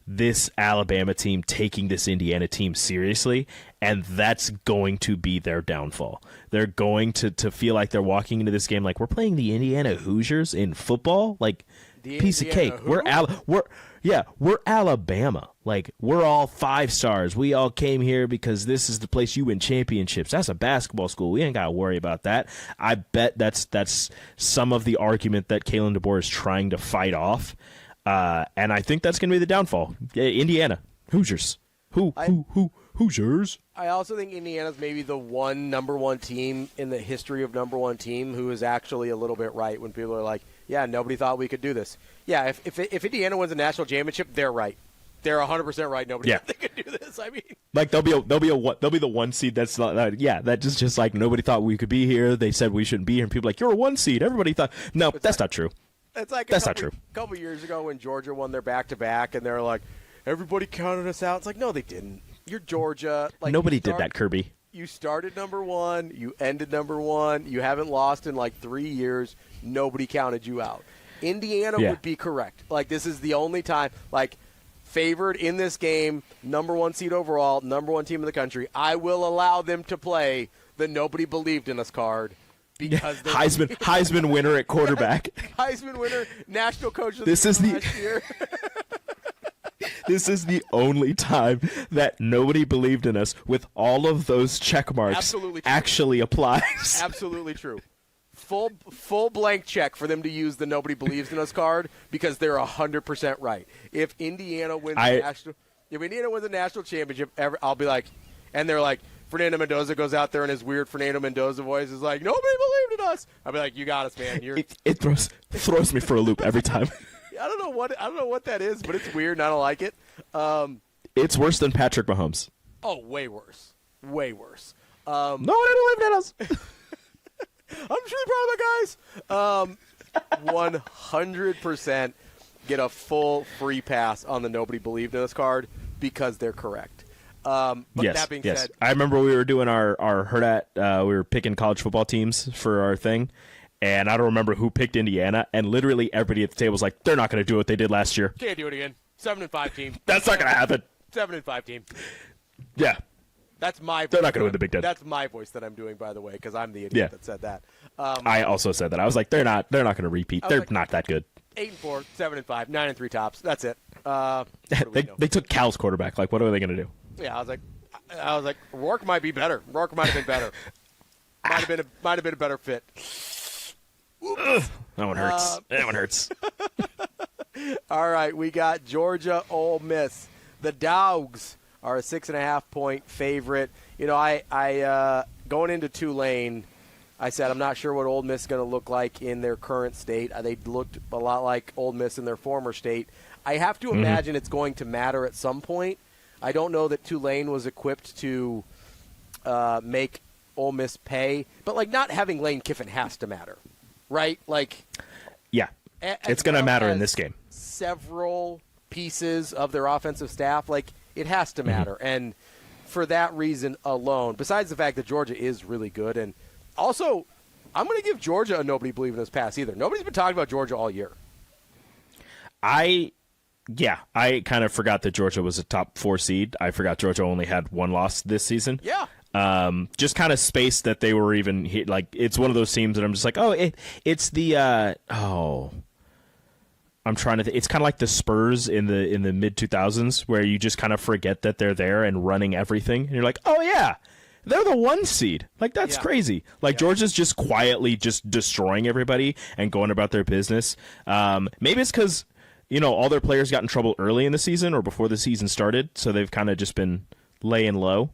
this Alabama team taking this Indiana team seriously, and that's going to be their downfall. They're going to feel like they're walking into this game like we're playing the Indiana Hoosiers in football, like piece of cake. We're Alabama. Like we're all 5 stars. We all came here because this is the place you win championships. That's a basketball school. We ain't got to worry about that. I bet that's some of the argument that Kalen DeBoer is trying to fight off. And I think that's going to be the downfall. Indiana, Hoosiers. Hoosiers. I also think Indiana's maybe the number one team in the history of number one team who is actually a little bit right when people are like, yeah, nobody thought we could do this. Yeah, if Indiana wins a national championship, they're right. They're 100% right. Nobody thought they could do this. I mean, like they'll be the 1 seed. That's that just like nobody thought we could be here. They said we shouldn't be here, and people are like, you're a 1 seed. Everybody thought that's not true. It's like that's not true. A couple years ago when Georgia won their back-to-back, and they're like, everybody counted us out. It's like, no, they didn't. You're Georgia. Like nobody did that, Kirby. You started number 1. You ended number 1. You haven't lost in like 3 years. Nobody counted you out. Indiana would be correct. Like this is the only time, like favored in this game, number 1 seed overall, number 1 team in the country. I will allow them to play the nobody believed in us card. Because Heisman winner at quarterback. Heisman winner, national coach of last year. This is the only time that nobody believed in us with all of those check marks actually applies. Absolutely true. Full blank check for them to use the nobody believes in us card because they're 100% right. If Indiana wins the national championship, I'll be like, and they're like, Fernando Mendoza goes out there and his weird Fernando Mendoza voice is like, nobody believed in us. I'll be like, you got us, man. It throws me for a loop every time. I don't know what that is, but it's weird and I don't like it. It's worse than Patrick Mahomes. Oh, way worse. Way worse. Nobody believed in us. I'm just really proud of my guys. 100% get a full free pass on the nobody believed in us card because they're correct. But that being said, I remember we were doing our Hurrdat. We were picking college football teams for our thing, and I don't remember who picked Indiana. And literally everybody at the table was like, "They're not going to do what they did last year. Can't do it again. 7-5 team. That's not going to happen. 7-5 team. Yeah, that's my. They're not going to win the Big Ten. That's my voice that I'm doing, by the way, because I'm the idiot that said that. I also said that. I was like, they're not going to repeat. They're not that good. 8-4, 7-5, 9-3 tops. That's it. They took Cal's quarterback. Like, what are they going to do? Yeah, I was like, Rourke might be better. Rourke might have been better. might have been a better fit. That one hurts. That one hurts. All right, we got Georgia, Ole Miss. The Dogs are a 6.5-point favorite. You know, I going into Tulane, I said I'm not sure what Ole Miss is going to look like in their current state. They looked a lot like Ole Miss in their former state. I have to imagine it's going to matter at some point. I don't know that Tulane was equipped to make Ole Miss pay, but like not having Lane Kiffin has to matter, right? Like, yeah, it's going to matter in this game. Several pieces of their offensive staff, like it has to matter, and for that reason alone, besides the fact that Georgia is really good, and also I'm going to give Georgia a nobody believing this pass either. Nobody's been talking about Georgia all year. I kind of forgot that Georgia was a top 4 seed. I forgot Georgia only had one loss this season. Yeah. Just kind of spaced that they were even like it's one of those teams that I'm just like, it's the I'm trying to. It's kind of like the Spurs in the mid 2000s where you just kind of forget that they're there and running everything, and you're like, oh yeah, they're the 1 seed. Like that's crazy. Like Georgia's just quietly just destroying everybody and going about their business. Maybe it's because all their players got in trouble early in the season or before the season started, so they've kind of just been laying low.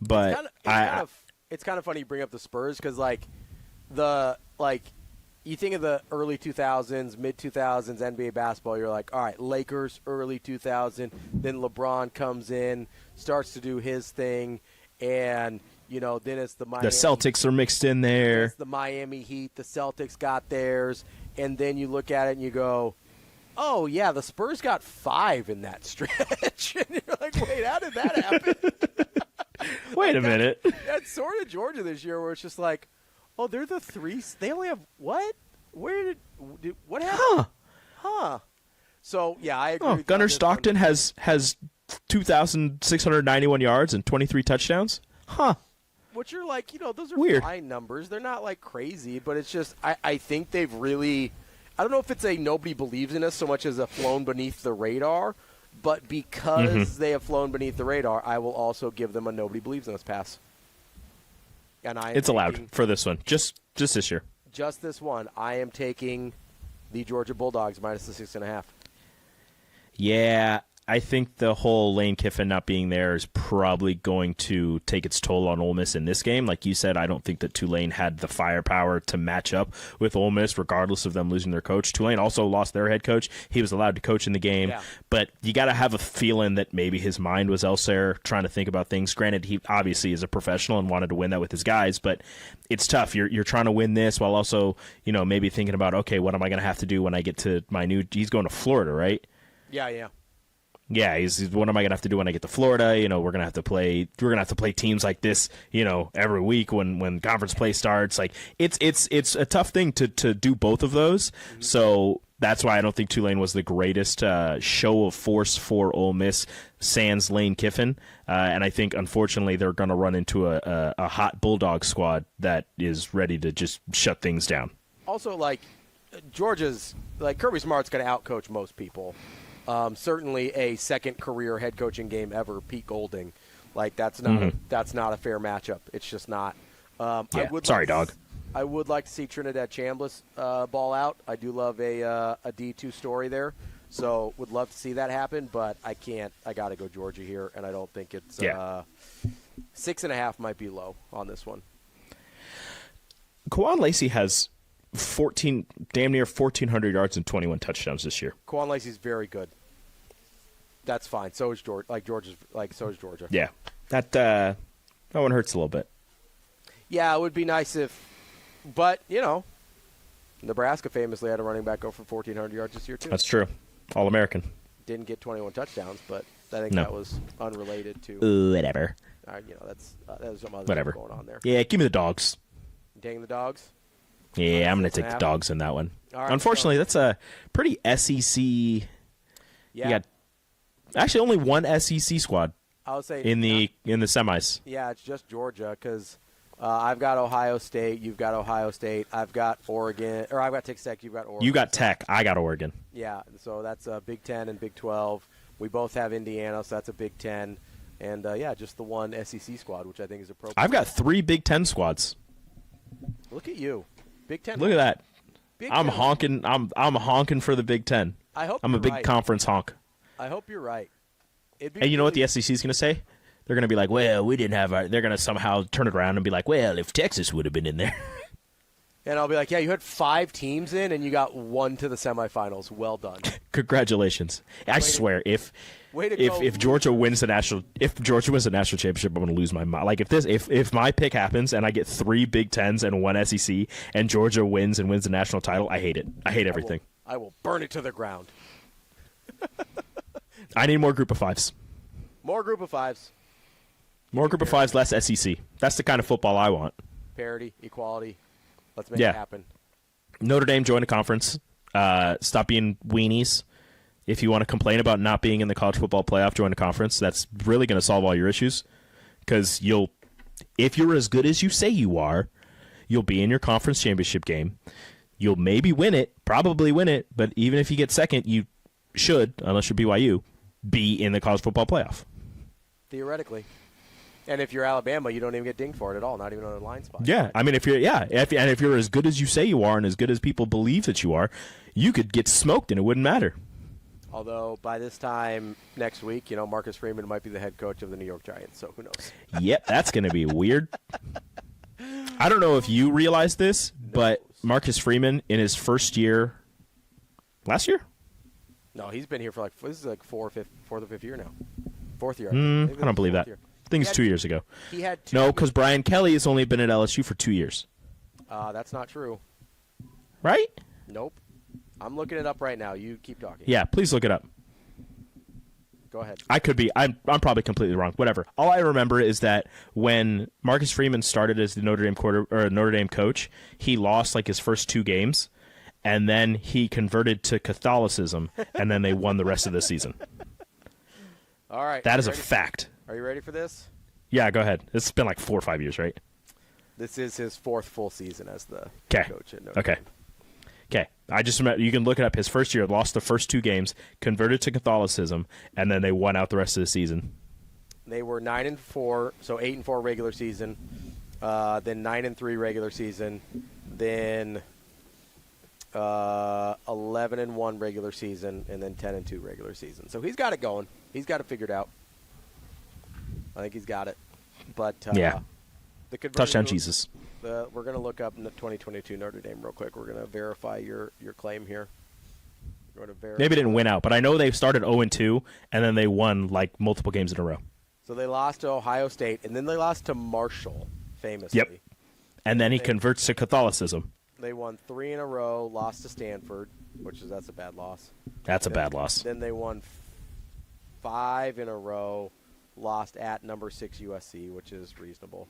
But it's kind of funny you bring up the Spurs because you think of the early 2000s, mid 2000s NBA basketball. You're like, all right, Lakers early 2000. Then LeBron comes in, starts to do his thing, and then it's the Miami. The Celtics are mixed in there. It's the Miami Heat. The Celtics got theirs, and then you look at it and you go, oh, yeah, the Spurs got 5 in that stretch. And you're like, wait, how did that happen? Wait a minute. That's sort of Georgia this year where it's just like, oh, they're the 3. They only have what? Where did what happened? Huh. So, yeah, I agree. Gunnar Stockton has 2,691 yards and 23 touchdowns? Huh. Which you're like, those are weird. Fine numbers. They're not, like, crazy, but it's just I think they've really – I don't know if it's a nobody believes in us so much as a flown beneath the radar, but because they have flown beneath the radar, I will also give them a nobody believes in us pass. And it's allowed for this one, just this year. Just this one. I am taking the Georgia Bulldogs minus the 6.5. Yeah, I think the whole Lane Kiffin not being there is probably going to take its toll on Ole Miss in this game. Like you said, I don't think that Tulane had the firepower to match up with Ole Miss, regardless of them losing their coach. Tulane also lost their head coach. He was allowed to coach in the game. But you got to have a feeling that maybe his mind was elsewhere, trying to think about things. Granted, he obviously is a professional and wanted to win that with his guys, but it's tough. You're trying to win this while also, maybe thinking about, okay, what am I going to have to do when I get to he's going to Florida, right? Yeah. Yeah, what am I gonna have to do when I get to Florida? We're gonna have to play teams like this, every week when conference play starts. Like it's a tough thing to do both of those. So that's why I don't think Tulane was the greatest show of force for Ole Miss sans Lane Kiffin. And I think unfortunately they're gonna run into a hot Bulldog squad that is ready to just shut things down. Also, Georgia's Kirby Smart's gonna outcoach most people. Certainly a second career head coaching game ever, Pete Golding. Like, that's not a fair matchup. It's just not. Yeah. Sorry, dog. I would like to see Trinidad Chambliss ball out. I do love a D2 story there. So would love to see that happen, but I can't. I got to go Georgia here, and I don't think it's 6.5 might be low on this one. Kwan Lacey has damn near 1,400 yards and 21 touchdowns this year. Kwan Lacey's very good. That's fine. So is Georgia. So is Georgia. Yeah, that one hurts a little bit. Yeah, it would be nice if, but Nebraska famously had a running back go for 1,400 yards this year too. That's true. All-American. Didn't get 21 touchdowns, but I think that was unrelated to whatever. That was some other Whatever thing going on there. Yeah, give me the dogs. You taking the dogs? Yeah, I'm going to take the dogs in that one. All right, unfortunately, that's a pretty SEC. Yeah. You got actually only one SEC squad. I would say in the semis. Yeah, it's just Georgia because I've got Ohio State. You've got Ohio State. I've got Oregon, or I've got Texas Tech. You've got Oregon. You got Tech. I got Oregon. Yeah, so that's Big 10 and Big 12. We both have Indiana, so that's a Big 10. And, just the one SEC squad, which I think is appropriate. I've got 3 Big 10 squads. Look at you. Big 10. Look at that. Big I'm 10. honking. I'm honking for the Big 10. I hope I'm a you're big right. conference honk. I hope you're right. And you know what the SEC is going to say? They're going to be like, well, we didn't have our – they're going to somehow turn it around and be like, well, if Texas would have been in there. And I'll be like, yeah, you had 5 teams in, and you got 1 to the semifinals. Well done. Congratulations. I swear, if Georgia wins the national championship, I'm going to lose my mind. Like if my pick happens and I get 3 Big Tens and 1 SEC and Georgia wins the national title, I hate it. I hate everything. I will burn it to the ground. I need more Group of Fives. More Group of Fives. More Group of Fives, less SEC. That's the kind of football I want. Parity, equality. Let's make it happen. Notre Dame join a conference. Stop being weenies. If you want to complain about not being in the college football playoff, join a conference. That's really going to solve all your issues. Because if you're as good as you say you are, you'll be in your conference championship game. You'll maybe win it, probably win it, but even if you get second, you should, unless you're BYU, be in the college football playoff. Theoretically. And if you're Alabama, you don't even get dinged for it at all, not even on a line spot. Yeah, I mean, if you're as good as you say you are and as good as people believe that you are, you could get smoked and it wouldn't matter. Although by this time next week, Marcus Freeman might be the head coach of the New York Giants, so who knows? Yep, that's going to be weird. I don't know if you realize this, but Marcus Freeman in his first year, last year? No, he's been here for this is fourth or fifth year now. 4th year. I don't believe that. Year. I think it's 2 years ago. He had 2 No, because Brian Kelly has only been at LSU for 2 years. That's not true. Right? Nope. I'm looking it up right now. You keep talking. Yeah, please look it up. Go ahead. I could be. I'm probably completely wrong. Whatever. All I remember is that when Marcus Freeman started as the Notre Dame coach, he lost his first 2 games, and then he converted to Catholicism, and then they won the rest of the season. All right. That is a fact. Are you ready for this? Yeah, go ahead. It's been 4 or 5 years, right? This is his 4th full season as the coach at Notre Dame. Okay. I just remember, you can look it up. His first year, lost the first 2 games, converted to Catholicism, and then they won out the rest of the season. They were 9-4, so 8-4 regular season, then 9-3 regular season, then 11-1 regular season, and then 10-2 regular season. So he's got it going. He's got it figured out. I think he's got it. But yeah, the touchdown Jesus. We're going to look up 2022 Notre Dame real quick. We're going to verify your claim here. Maybe they didn't win out, but I know they started 0-2, and then they won multiple games in a row. So they lost to Ohio State, and then they lost to Marshall, famously. Yep. And then he converts to Catholicism. They won 3 in a row, lost to Stanford, that's a bad loss. That's a bad loss. Then they won 5 in a row, lost at number 6 USC, which is reasonable,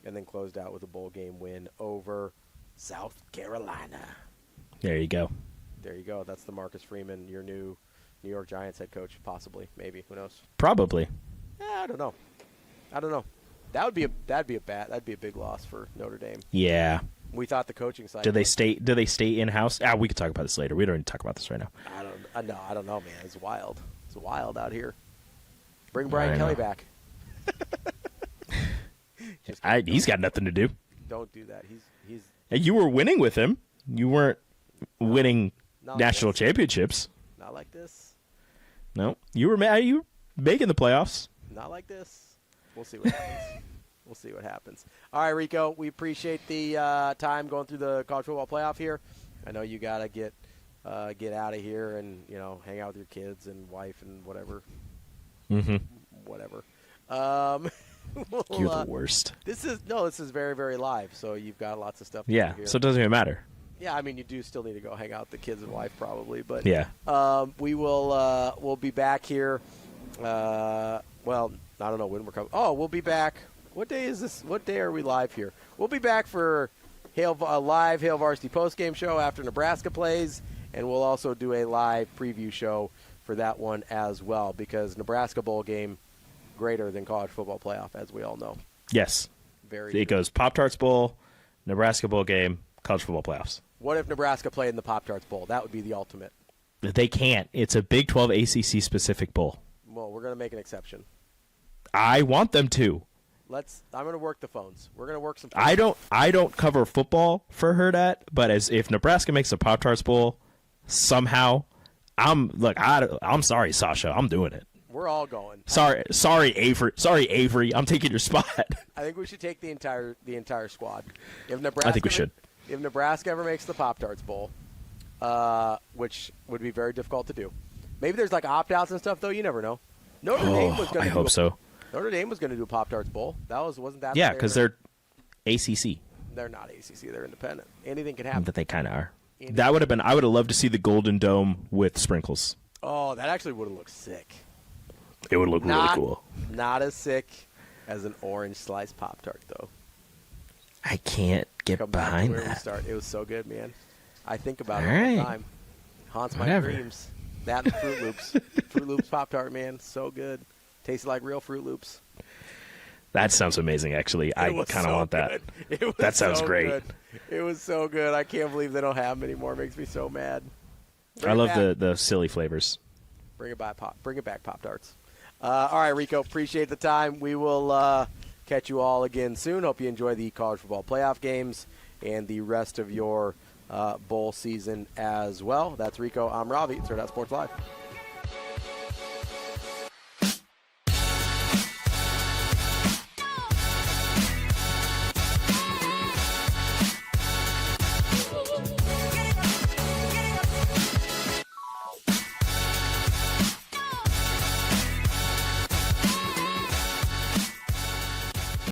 and then closed out with a bowl game win over South Carolina. There you go. There you go. That's the Marcus Freeman, your new New York Giants head coach, possibly, maybe. Who knows? Probably. I don't know. That'd be a big loss for Notre Dame. Yeah. We thought the coaching side. Do they stay in house? We could talk about this later. We don't need to talk about this right now. I don't know, man. It's wild. It's wild out here. Bring Brian Kelly back. He's got nothing to do. Don't do that. He's. And you were winning with him. You weren't winning national championships. Not like this. No, you were making the playoffs. Not like this. We'll see what happens. We'll see what happens. All right, Rico, we appreciate the time going through the college football playoff here. I know you got to get out of here and, hang out with your kids and wife and whatever. Mm-hmm. Whatever. You're the worst. This is very, very live, so you've got lots of stuff to do here. So it doesn't even matter. Yeah, I mean, you do still need to go hang out with the kids and wife probably, but we'll be back here. Well, I don't know when we're coming. Oh, we'll be back. What day is this? What day are we live here? We'll be back for a live Hail Varsity postgame show after Nebraska plays, and we'll also do a live preview show for that one as well, because Nebraska bowl game greater than college football playoff, as we all know. Yes. It goes Pop-Tarts Bowl, Nebraska bowl game, college football playoffs. What if Nebraska played in the Pop-Tarts Bowl? That would be the ultimate. They can't. It's a Big 12 ACC specific bowl. Well, we're going to make an exception. I want them to. I'm going to work the phones. We're going to work some phones. I don't cover football for Hurrdat, but if Nebraska makes a Pop-Tarts Bowl somehow, I'm sorry, Sasha. I'm doing it. We're all going. Sorry, Avery. I'm taking your spot. I think we should take the entire squad. I think we should. If Nebraska ever makes the Pop-Tarts Bowl, which would be very difficult to do. Maybe there's like opt-outs and stuff, though. You never know. Notre Dame was going to hope so. Notre Dame was going to do a Pop-Tarts Bowl. Wasn't that? Yeah, because they're ACC. They're not ACC. They're independent. Anything can happen. But they kind of are. I would have loved to see the Golden Dome with sprinkles. Oh, that actually would have looked sick. It would look really cool. Not as sick as an orange sliced Pop-Tart, though. I can't get behind that. It was so good, man. I think about it all the time. Haunts my dreams. That and Fruit Loops. Fruit Loops Pop-Tart, man. So good. Tasted like real Fruit Loops. That sounds amazing, actually. I kind of want that. That sounds great. Good. It was so good. I can't believe they don't have them anymore. It makes me so mad. I love the silly flavors. Bring it back, Pop-Tarts. All right, Rico, appreciate the time. We will catch you all again soon. Hope you enjoy the college football playoff games and the rest of your bowl season as well. That's Rico. I'm Ravi. It's Hurrdat Sports Live.